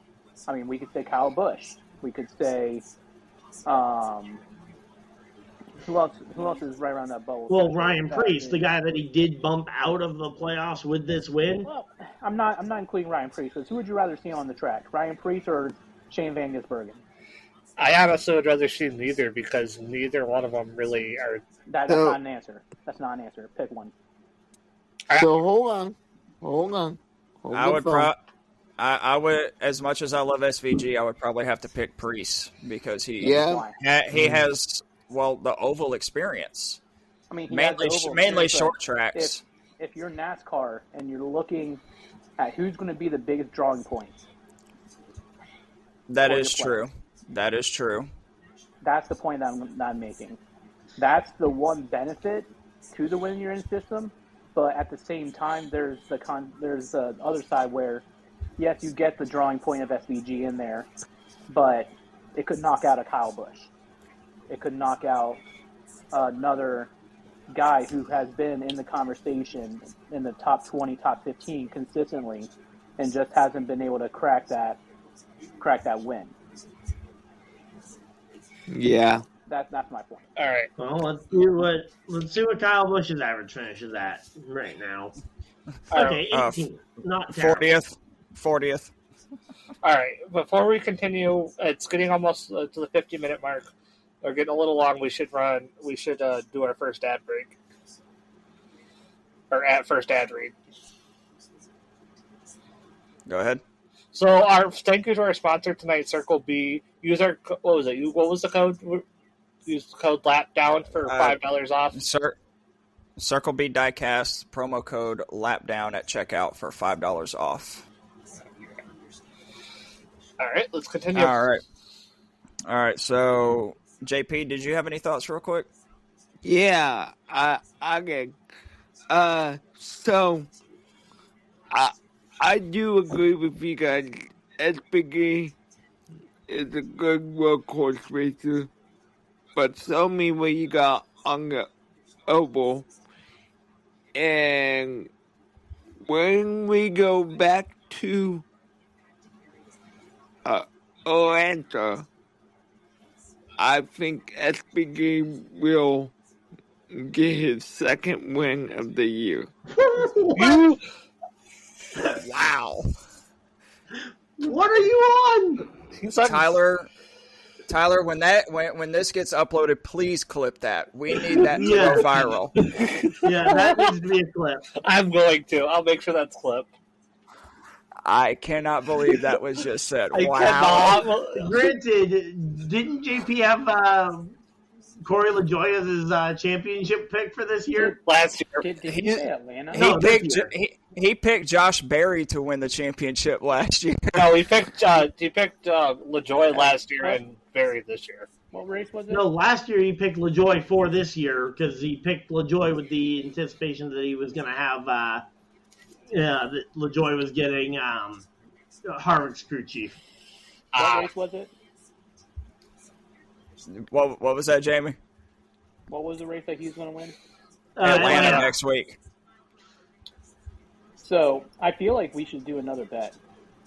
I mean, we could say Kyle Busch. We could say, who else is right around that bowl? Well, Ryan Preece, the guy that he did bump out of the playoffs with this win. Well, I'm not including Ryan Preece. Because who would you rather see on the track, Ryan Preece or Shane Van Gisbergen? I honestly would rather see neither, because neither one of them really are. That's not an answer. That's not an answer. Pick one. So hold on. I would, as much as I love SVG, I would probably have to pick Preece, because he has the oval experience. I mean, mainly short tracks. If you're NASCAR and you're looking at who's going to be the biggest drawing point, that is true. That is true. That's the point that I'm making. That's the one benefit to the win your in system, but at the same time, there's the other side where, yes, you get the drawing point of SVG in there, but it could knock out a Kyle Busch. It could knock out another guy who has been in the conversation in the top 20, top 15 consistently, and just hasn't been able to crack that win. Yeah. That's my point. All right. Well, let's see what Kyle Busch's average finish is at right now. Okay, 18. Not terrible. 40th. All right. Before we continue, it's getting almost to the 50-minute mark. We're getting a little long. We should do our first ad break. Or first ad read. Go ahead. So thank you to our sponsor tonight, Circle B. Use our, what was it? What was the code? Use the code LAPDOWN for $5 off. Circle B Diecast, promo code LAPDOWN at checkout for $5 off. All right, let's continue. All right. So, JP, did you have any thoughts real quick? Yeah, I get. So I do agree with you guys. SPG is a good workhorse racer, but show me what you got on the oval. And when we go back to Atlanta, I think SPG will get his second win of the year. Wow. What are you on? Tyler, when this gets uploaded, please clip that. We need that to go viral. Yeah, that needs to be a clip. I'm going to. I'll make sure that's clipped. I cannot believe that was just said. I Wow. cannot. Granted, didn't JP have Corey LaJoy as his championship pick for this year? Last year. Did he say Atlanta? No, this year. He picked Josh Berry to win the championship last year. No, he picked LaJoy last year and Barry this year. What race was it? No, last year he picked LaJoy for this year because he picked LaJoy with the anticipation that he was going to have, that LaJoy was getting Harvick's crew chief. What race was it? What was that, Jamie? What was the race that he's going to win? Atlanta next week. So I feel like we should do another bet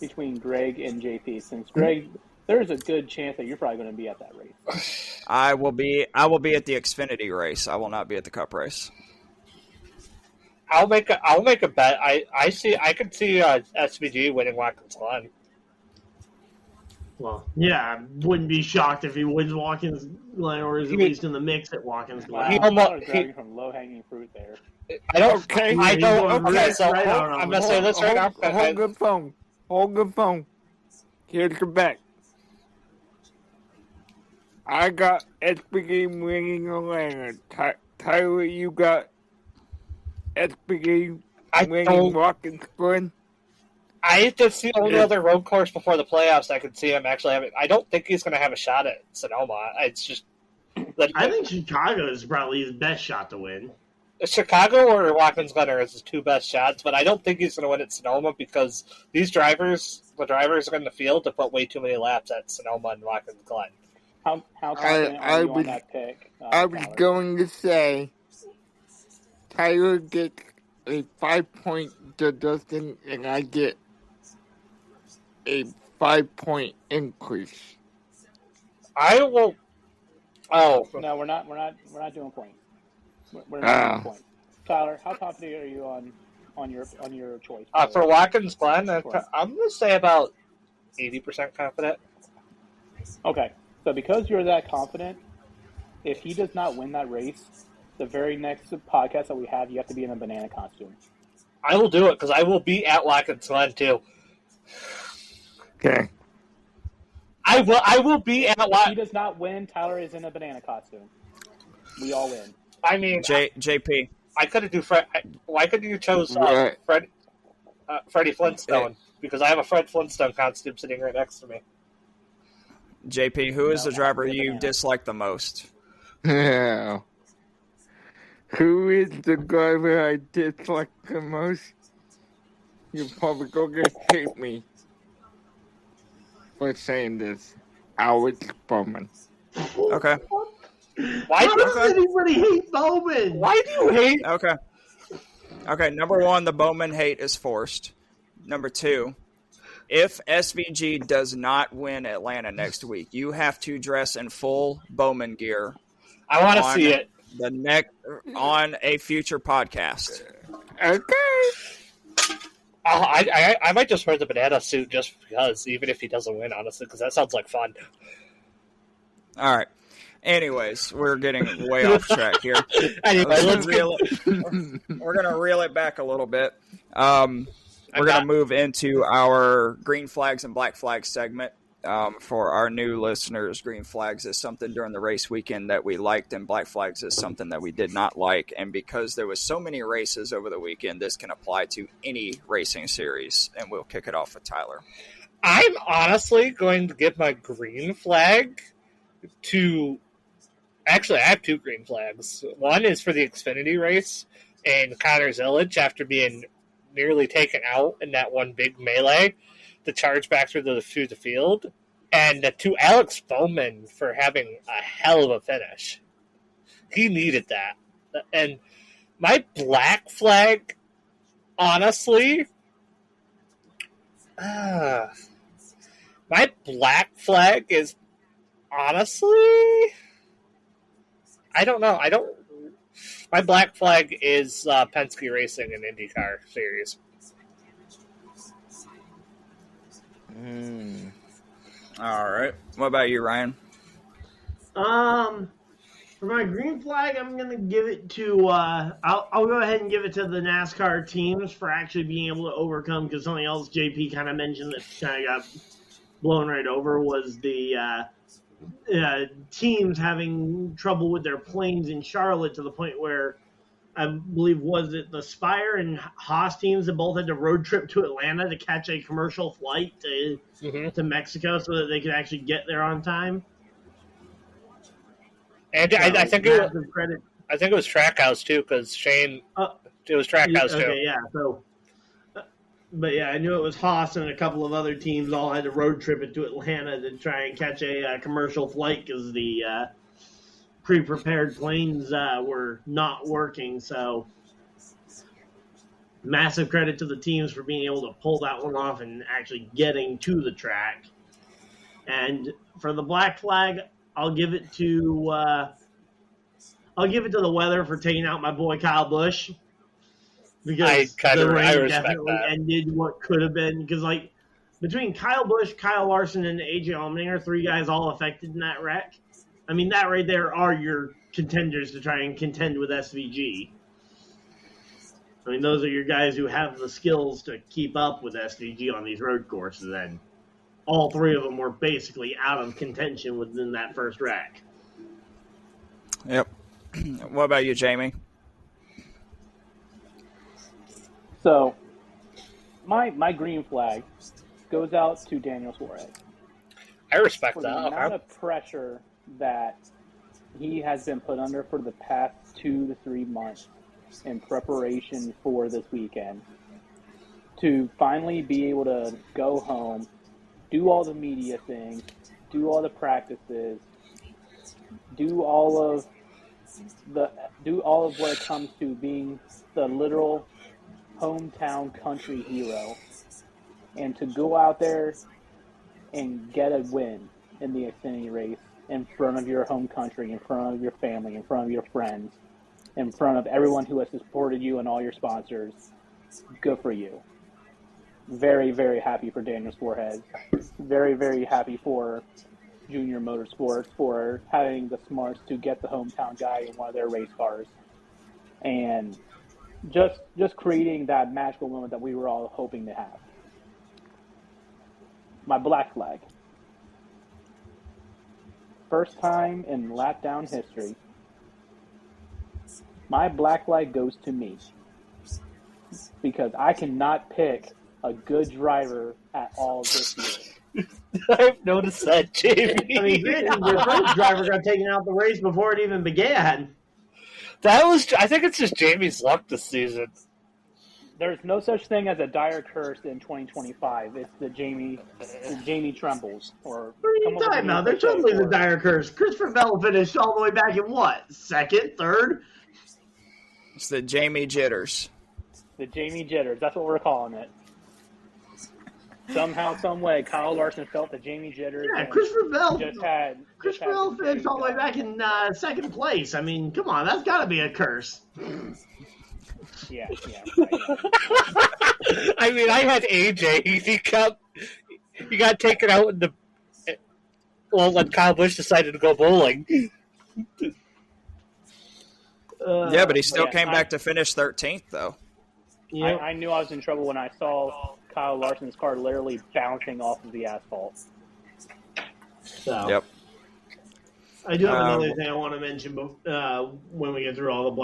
between Greg and JP, since Greg, there's a good chance that you're probably going to be at that race. I will be at the Xfinity race. I will not be at the Cup race. I'll make a bet. I could see SVG winning Watkins Glen. Well, yeah, I wouldn't be shocked if he wins Watkins Glen or is at least in the mix at Watkins Glen. Wow, grabbing from low-hanging fruit there. I don't. Okay. So Right on. I'm gonna say this right now. Hold the phone. Hold the phone. Here's the bet. I got SPG winning Atlanta. Tyler, you got SPG winning Watkins Glen. That's the only other road course before the playoffs I could see him actually having. I don't think he's going to have a shot at Sonoma. It's just. I think Chicago is probably his best shot to win. Chicago or Watkins Glen are his two best shots, but I don't think he's going to win at Sonoma because the drivers are in the field to put way too many laps at Sonoma and Watkins Glen. How confident are you on that pick? I was going to say Tyler gets a 5-point deduction and I get a 5-point increase. I will. Oh No, we're not doing points. We're not doing points. Tyler, how confident are you on your choice? For Watkins Glen, I'm going to say about 80% confident. Okay, so because you're that confident, if he does not win that race, the very next podcast that we have, you have to be in a banana costume. I will do it because I will be at Watkins Glen too. Okay. I will be at If he does not win, Tyler is in a banana costume. We all win. I mean, JP. I could have do why couldn't you chose Freddie Flintstone? Because I have a Fred Flintstone costume sitting right next to me. JP, who is the driver you dislike the most? Yeah. Who is the driver I dislike the most? You're probably going to hate me for saying this. Alex Bowman. Okay. Why does anybody hate Bowman? Why do you hate? Okay. Number one, the Bowman hate is forced. Number two, if SVG does not win Atlanta next week, you have to dress in full Bowman gear. I want to see it. On a future podcast. Okay. I might just wear the banana suit just because, even if he doesn't win, honestly, because that sounds like fun. All right. Anyways, we're getting way off track here. Anyway, we're gonna reel it back a little bit. We're gonna move into our green flags and black flags segment. For our new listeners, green flags is something during the race weekend that we liked, and black flags is something that we did not like. And because there was so many races over the weekend, this can apply to any racing series. And we'll kick it off with Tyler. I'm honestly going to give my green flag to... Actually, I have two green flags. One is for the Xfinity race and Connor's Village after being nearly taken out in that one big melee to charge back through the field. And to Alex Bowman for having a hell of a finish. He needed that. And my black flag, honestly... my black flag is honestly... I don't know. My black flag is Penske Racing and IndyCar series. All right. What about you, Ryan? For my green flag, I'm going to give it to, I'll go ahead and give it to the NASCAR teams for actually being able to overcome, because something else JP kind of mentioned that kind of got blown right over was the teams having trouble with their planes in Charlotte to the point where I believe was it the Spire and Haas teams that both had to road trip to Atlanta to catch a commercial flight to Mexico so that they could actually get there on time. And So, I think credit. I think it was Trackhouse too, because Shane. It was Trackhouse too. Okay, yeah. So, but yeah, I knew it was Haas and a couple of other teams all had to road trip it to Atlanta to try and catch a commercial flight because the pre-prepared planes were not working. So, massive credit to the teams for being able to pull that one off and actually getting to the track. And for the black flag, I'll give it to the weather for taking out my boy Kyle Busch, because the rain definitely ended what could have been. Because like between Kyle Busch, Kyle Larson, and AJ Allmendinger, three guys all affected in that wreck. I mean, that right there are your contenders to try and contend with SVG. I mean, those are your guys who have the skills to keep up with SVG on these road courses, and all three of them were basically out of contention within that first wreck. Yep. What about you, Jamie? So, my green flag goes out to Daniel Suarez. I respect for that. the amount of pressure that he has been put under for the past 2 to 3 months in preparation for this weekend, to finally be able to go home, do all the media things, do all the practices, do all of what it comes to being the literal hometown country hero, and to go out there and get a win in the Xfinity race in front of your home country, in front of your family, in front of your friends, in front of everyone who has supported you and all your sponsors. Good for you. Very, very happy for Daniel Suarez. Very, very happy for Junior Motorsports for having the smarts to get the hometown guy in one of their race cars, and just creating that magical moment that we were all hoping to have. My black flag. First time in lap down history, my black flag goes to me, because I cannot pick a good driver at all this year. I've noticed that, Jamie. I mean, your first driver got taken out the race before it even began. I think it's just Jamie's luck this season. There's no such thing as a dire curse in 2025. It's the Jamie Trembles. Or what are you talking about? They're totally the dire curse. Christopher Bell finished all the way back in what? Second? Third? It's the Jamie Jitters. The Jamie Jitters. That's what we're calling it. Somehow, some way, Kyle Larson felt the Jamie Jitters. Yeah, Christopher Bell. Christopher Bell finished all the way back in second place. I mean, come on, that's got to be a curse. Yeah. I mean, I had AJ. He got taken out in when Kyle Busch decided to go bowling. Yeah, but he still came back to finish 13th, though. Yep. I knew I was in trouble when I saw Kyle Larson's car literally bouncing off of the asphalt. So, yep. I do have another thing I want to mention when we get through all the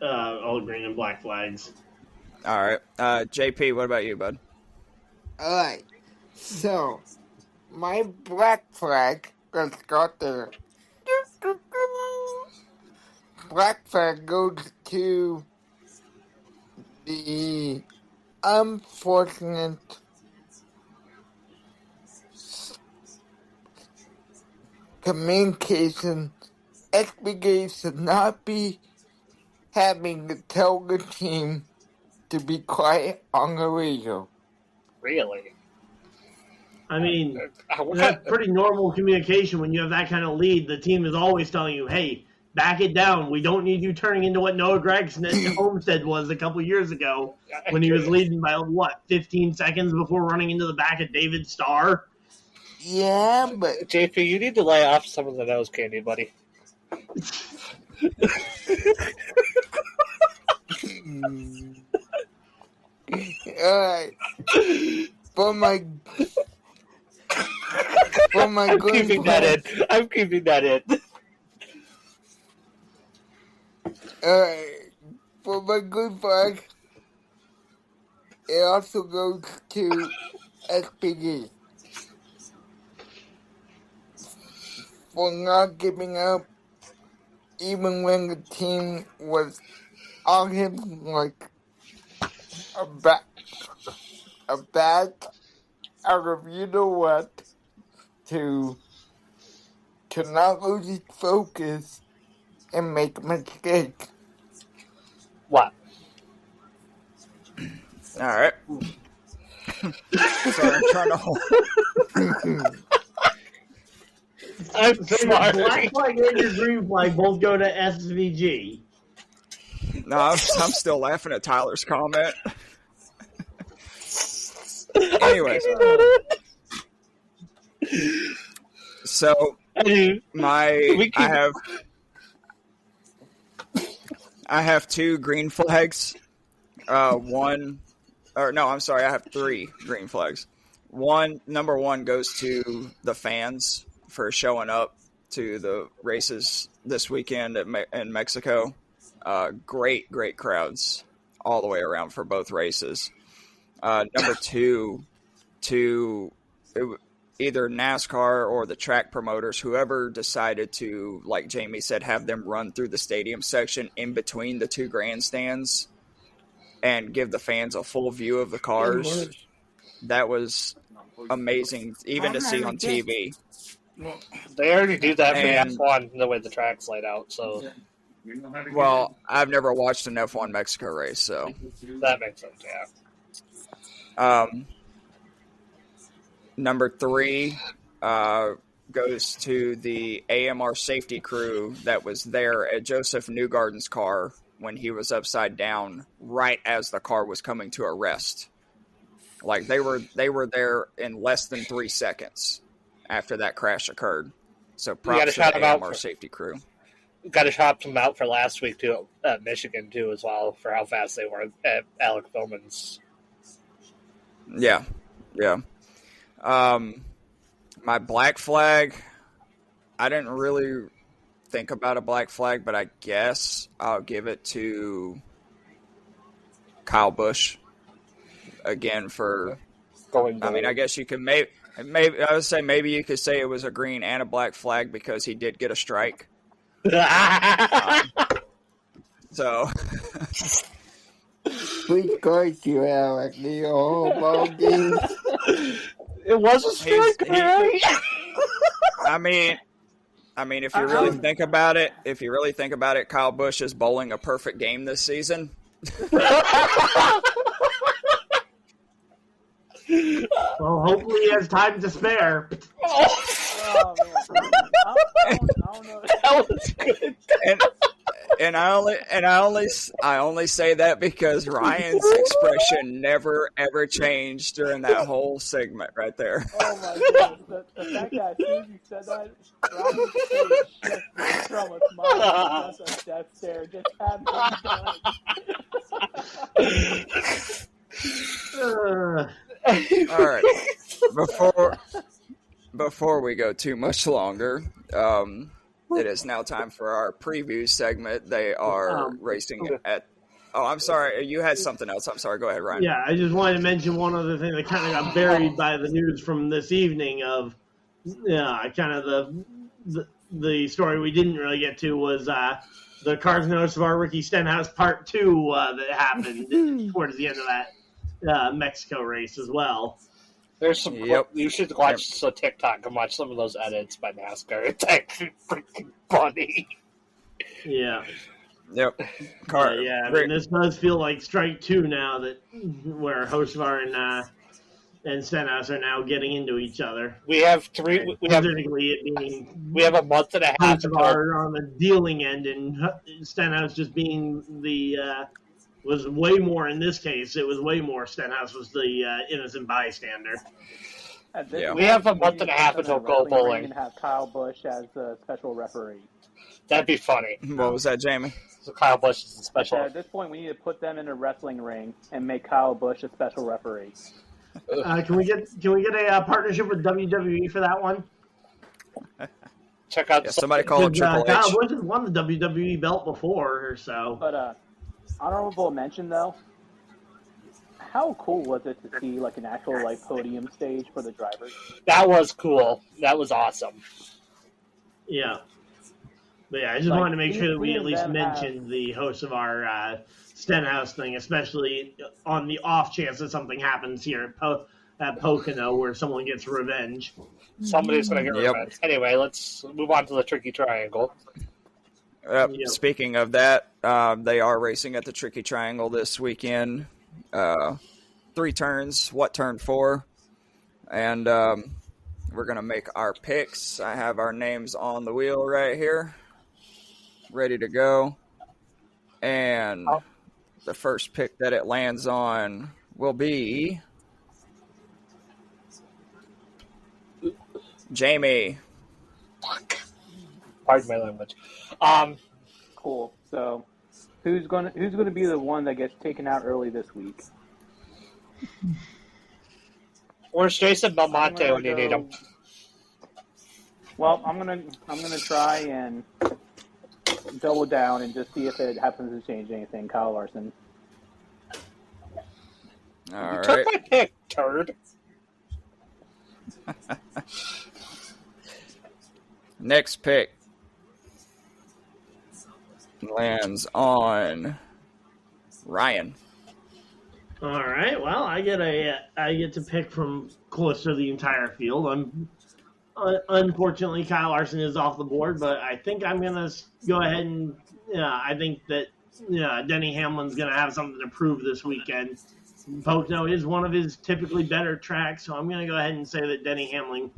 all the green and black flags. All right. JP, what about you, bud? All right. So, my black flag, let's go there. Black flag goes to the unfortunate communication. SBG should not be having to tell the team to be quiet on the radio. Really? I mean, that's pretty normal communication when you have that kind of lead. The team is always telling you, hey, back it down. We don't need you turning into what Noah Gragson at Homestead was a couple years ago when he was leading by, 15 seconds before running into the back of David Starr? Yeah, but... JP, you need to lay off some of the nose candy, buddy. Alright. For my I'm good keeping that in. I'm keeping that in. Alright. For my good flag, it also goes to SPG for not giving up even when the team was on him like a bat out of you know what to not lose his focus and make a mistake. What? All right. Sorry, I'm trying to hold. I'm So your sorry. black flag and your green flag both go to SVG. No, I'm still laughing at Tyler's comment. Anyways, so I have two green flags. I have three green flags. Number one goes to the fans for showing up to the races this weekend in Mexico. Great crowds all the way around for both races. Number two, to either NASCAR or the track promoters, whoever decided to, like Jamie said, have them run through the stadium section in between the two grandstands and give the fans a full view of the cars. That was amazing, even to see on TV. They already do that for F1, the way the track's laid out, so... Well, I've never watched an F1 Mexico race, so... That makes sense, yeah. Number three goes to the AMR safety crew that was there at Josef Newgarden's car when he was upside down right as the car was coming to a rest. Like, they were there in less than 3 seconds after that crash occurred. So props to the AMR safety crew. Got to shout them out for last week, too, at Michigan, too, as well, for how fast they were at Alec Bowman's. Yeah. My black flag, I didn't really think about a black flag, but I guess I'll give it to Kyle Busch again for going. I mean, I guess you could maybe I would say maybe you could say it was a green and a black flag because he did get a strike. So. Which cars you have, like the whole ball game? It was a strike, right? I mean, if you really think about it, Kyle Busch is bowling a perfect game this season. Well, hopefully he has time to spare. Oh, man. I don't know. That was good. And I only say that because Ryan's expression never ever changed during that whole segment right there. Oh my goodness! The fact that as soon as you said that, Ryan's face shifted from a smile to just a death stare. Just had him All right. Before we go too much longer, it is now time for our preview segment. They are racing at... Oh, I'm sorry. You had something else. I'm sorry. Go ahead, Ryan. Yeah, I just wanted to mention one other thing that kind of got buried by the news from this evening of, kind of the story we didn't really get to was the Cars Notice of our Ricky Stenhouse Part 2 that happened towards the end of that Mexico race as well. There's some. Yep. You should watch TikTok and watch some of those edits by NASCAR. It's actually freaking funny. Yeah. Yep. I mean, this does feel like strike 2 now that where Hocevar and Stenhouse are now getting into each other. We have three. We have a month and a half. Hocevar on the dealing end, and Stenhouse just being the. Was way more in this case. It was way more Stenhouse was the innocent bystander. We have a month and a half until Go Bowling. And have Kyle Busch as the special referee. That'd be funny. What was that, Jamie? So Kyle Busch is a special. At this point, we need to put them in a wrestling ring and make Kyle Busch a special referee. Can we get a partnership with WWE for that one? Check out somebody call it Triple H. Kyle Busch has won the WWE belt before, or so. But honorable mention though, how cool was it to see like an actual like podium stage for the drivers? That was cool. That was awesome. Yeah. But yeah, I just wanted to make sure that we at least mentioned the host of our Stenhouse thing, especially on the off chance that something happens here at Pocono where someone gets revenge. Somebody's going to get revenge. Anyway, let's move on to the Tricky Triangle. Yep. Speaking of that, they are racing at the Tricky Triangle this weekend. 3 turns. What turn 4? And we're going to make our picks. I have our names on the wheel right here, ready to go. And the first pick that it lands on will be Jamie. Pardon my language. Cool. So, who's going to be the one that gets taken out early this week? Where's Jason Belmonte when you need him? Well, I'm gonna try and double down and just see if it happens to change anything. Kyle Larson. All right. Took my pick, turd. Next pick lands on Ryan. All right. Well, I get to pick from close to the entire field. Unfortunately, Kyle Larson is off the board, but I think I'm gonna go ahead and I think that Denny Hamlin's gonna have something to prove this weekend. Pocono is one of his typically better tracks, so I'm gonna go ahead and say that Denny Hamlin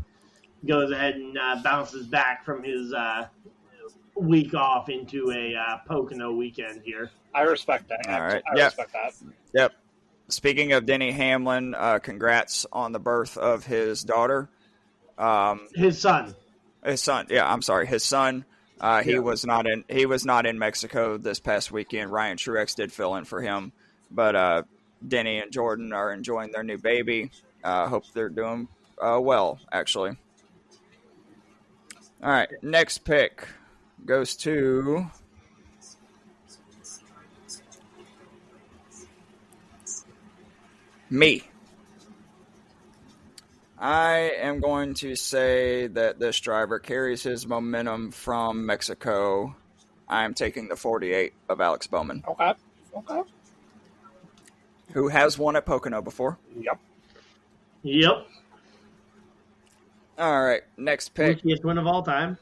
goes ahead and bounces back from his week off into a Pocono weekend here. I respect that. All right. I respect that. Yep. Speaking of Denny Hamlin, congrats on the birth of his daughter. His son. Yeah, I'm sorry. His son. He was not in Mexico this past weekend. Ryan Truex did fill in for him, but Denny and Jordan are enjoying their new baby. Hope they're doing well, actually. All right, next pick goes to me. I am going to say that this driver carries his momentum from Mexico. I am taking the 48 of Alex Bowman. Okay. Who has won at Pocono before. Yep. All right, next pick. Luckiest win of all time.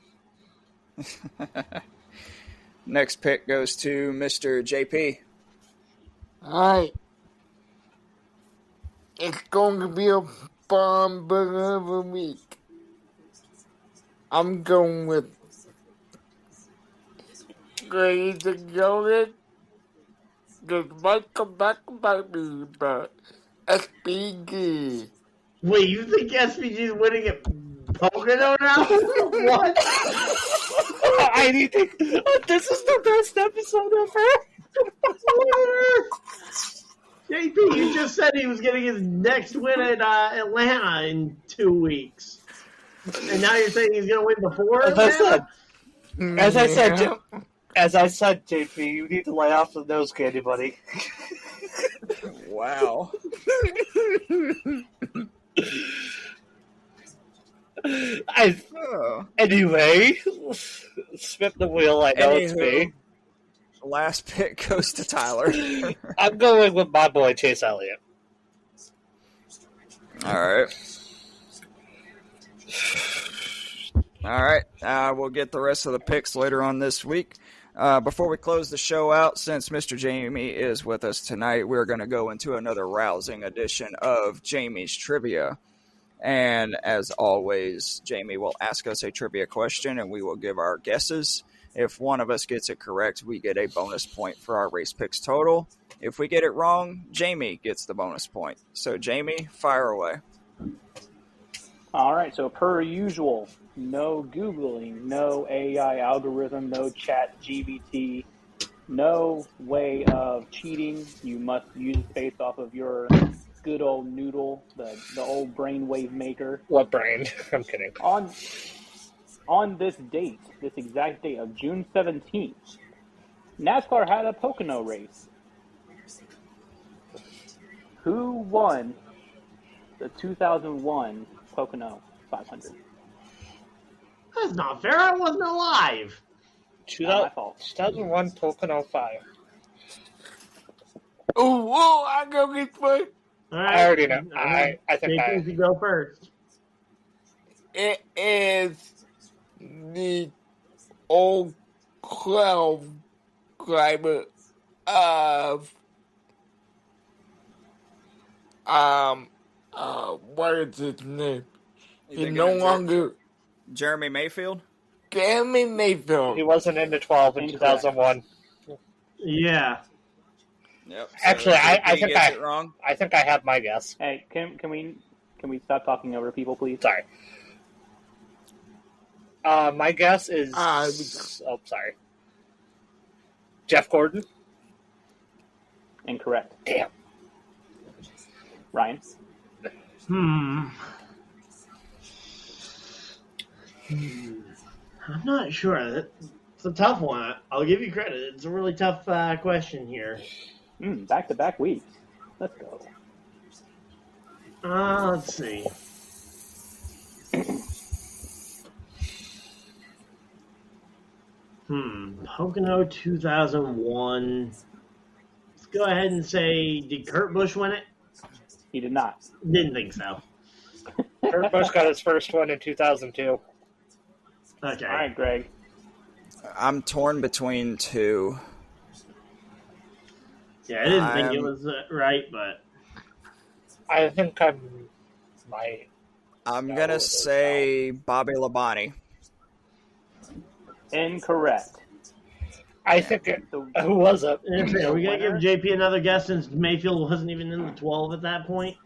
Next pick goes to Mr. JP. All right. It's going to be a bomb of a week. I'm going with Grace and Jordan. This might come back about me, but SPG. Wait, you think SPG is winning at Pocono now? What? This is the best episode ever. JP, you just said he was getting his next win at Atlanta in 2 weeks. And now you're saying he's going to win before Atlanta? As I said, JP, you need to lay off the nose candy, buddy. Wow. Anyway, spin the wheel. I know it's me. Last pick goes to Tyler. I'm going with my boy Chase Elliott. All right. We'll get the rest of the picks later on this week. Before we close the show out, since Mr. Jamie is with us tonight, we're going to go into another rousing edition of Jamie's Trivia. And as always, Jamie will ask us a trivia question, and we will give our guesses. If one of us gets it correct, we get a bonus point for our race picks total. If we get it wrong, Jamie gets the bonus point. So, Jamie, fire away. All right, so per usual, no Googling, no AI algorithm, no chat GBT, no way of cheating. You must use it based off of your good old noodle, the old brainwave maker. What brain? I'm kidding. On this date, this exact date of June 17th, NASCAR had a Pocono race. Who won the 2001 Pocono 500? That's not fair. I wasn't alive. Not my fault. 2001 Pocono 5. Oh, whoa! I go get first. All I right. already know. I think JP should go first. It is the old cloud climate of what is his name? You He thinking no of longer Jeremy Mayfield? Jeremy Mayfield. he wasn't in the 12 in Incorrect. 2001. Yeah. Yep. Actually, I JP think gets it wrong. I think I have my guess. Hey, can we stop talking over people, please? Sorry. My guess is. Sorry. Jeff Gordon. Incorrect. Damn. Ryan? I'm not sure. It's a tough one. I'll give you credit. It's a really tough question here. Back-to-back weeks. Let's go. Let's see. Pocono 2001. Let's go ahead and say, did Kurt Busch win it? He did not. Didn't think so. Kurt Busch got his first one in 2002. Okay. All right, Greg. I'm torn between two. Yeah, I didn't think it was right, but I think I'm gonna say Bobby Labonte. Incorrect. I think it. Who was it? we gotta give JP another guess since Mayfield wasn't even in the 12 at that point.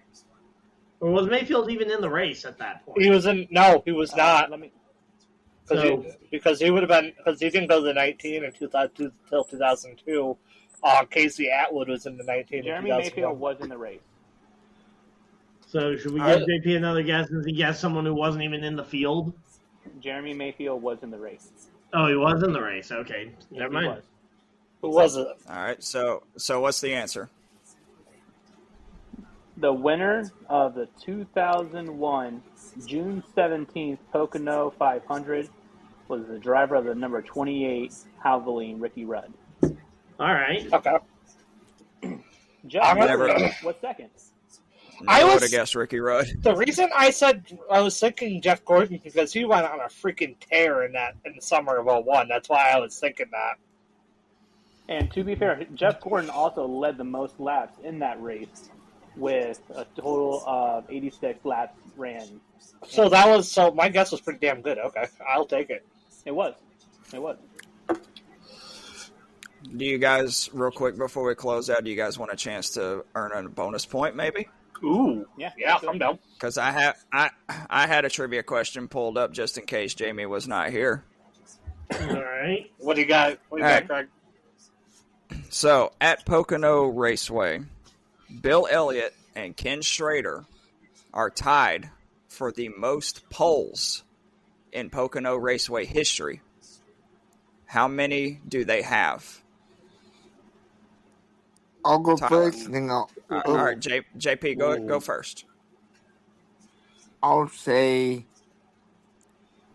Or was Mayfield even in the race at that point? He was in. No, he was not. Let me. Because he would have been, because he didn't go to the 19 until 2002. Casey Atwood was in the 19 Jeremy in 2001. Mayfield was in the race. So should we give JP another guess since he guessed someone who wasn't even in the field? Jeremy Mayfield was in the race. Oh, he was in the race. Okay, never He mind. was. Who was it? All right. So what's the answer? The winner of the 2001 June 17th Pocono 500 was the driver of the number 28 Havoline, Ricky Rudd. All right. Okay. Jeff, Never- what second? I would was- have guessed Ricky Rudd. The reason I said I was thinking Jeff Gordon because he went on a freaking tear in the summer of 01. That's why I was thinking that. And to be fair, Jeff Gordon also led the most laps in that race with a total of 86 laps ran. So my guess was pretty damn good. Okay, I'll take it. It was. Do you guys, real quick before we close out, do you guys want a chance to earn a bonus point, maybe? Ooh, Yeah, I'm down. Because I had a trivia question pulled up just in case Jamie was not here. All right. What do you got? What do you got, Greg? So at Pocono Raceway, Bill Elliott and Ken Schrader are tied for the most poles in Pocono Raceway history. How many do they have? I'll go Tyler. first, then I'll. All right, JP, go first. I'll say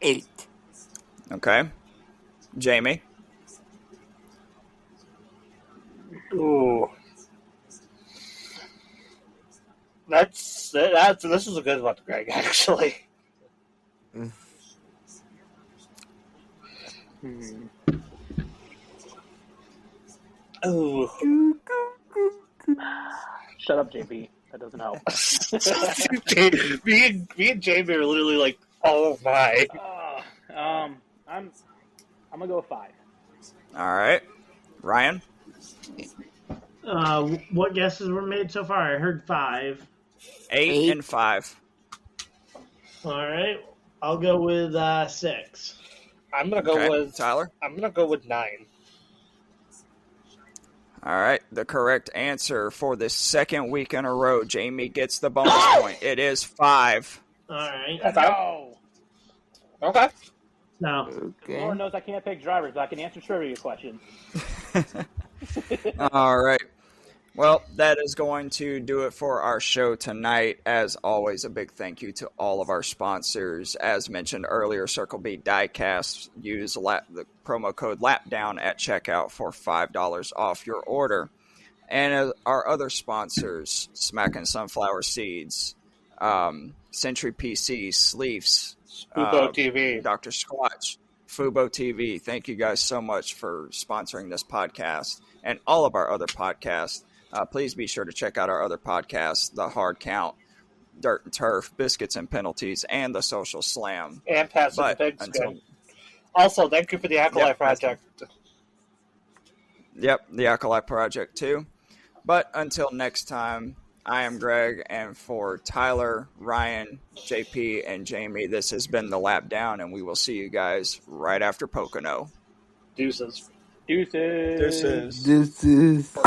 8. Okay. Jamie. Ooh, this is a good one, Greg. Actually, ooh. Shut up, JP. That doesn't help. me and Jamie are literally like, oh my. I'm gonna go with 5. All right. Ryan. What guesses were made so far? I heard 5. 8 and 5. All right. I'll go with 6. I'm gonna go with Tyler. I'm gonna go with 9. All right, the correct answer for the second week in a row. Jamie gets the bonus point. It is 5. All right. Let's go. Okay. So, Lord knows I can't pick drivers, but I can answer trivia questions. All right. Well, that is going to do it for our show tonight. As always, a big thank you to all of our sponsors. As mentioned earlier, Circle B Diecast. Use the promo code LAPDOWN at checkout for $5 off your order. And our other sponsors, Smackin' Sunflower Seeds, Century PC, Sleeves, Fubo TV, Dr. Squatch, Fubo TV. Thank you guys so much for sponsoring this podcast and all of our other podcasts. Please be sure to check out our other podcasts, The Hard Count, Dirt and Turf, Biscuits and Penalties, and The Social Slam. and Passive the Pigskin. Also, thank you for the Acolyte Project. Yep, the Acolyte Project too. But until next time, I am Greg, and for Tyler, Ryan, JP, and Jamie, this has been The Lap Down, and we will see you guys right after Pocono. Deuces. Deuces. This is.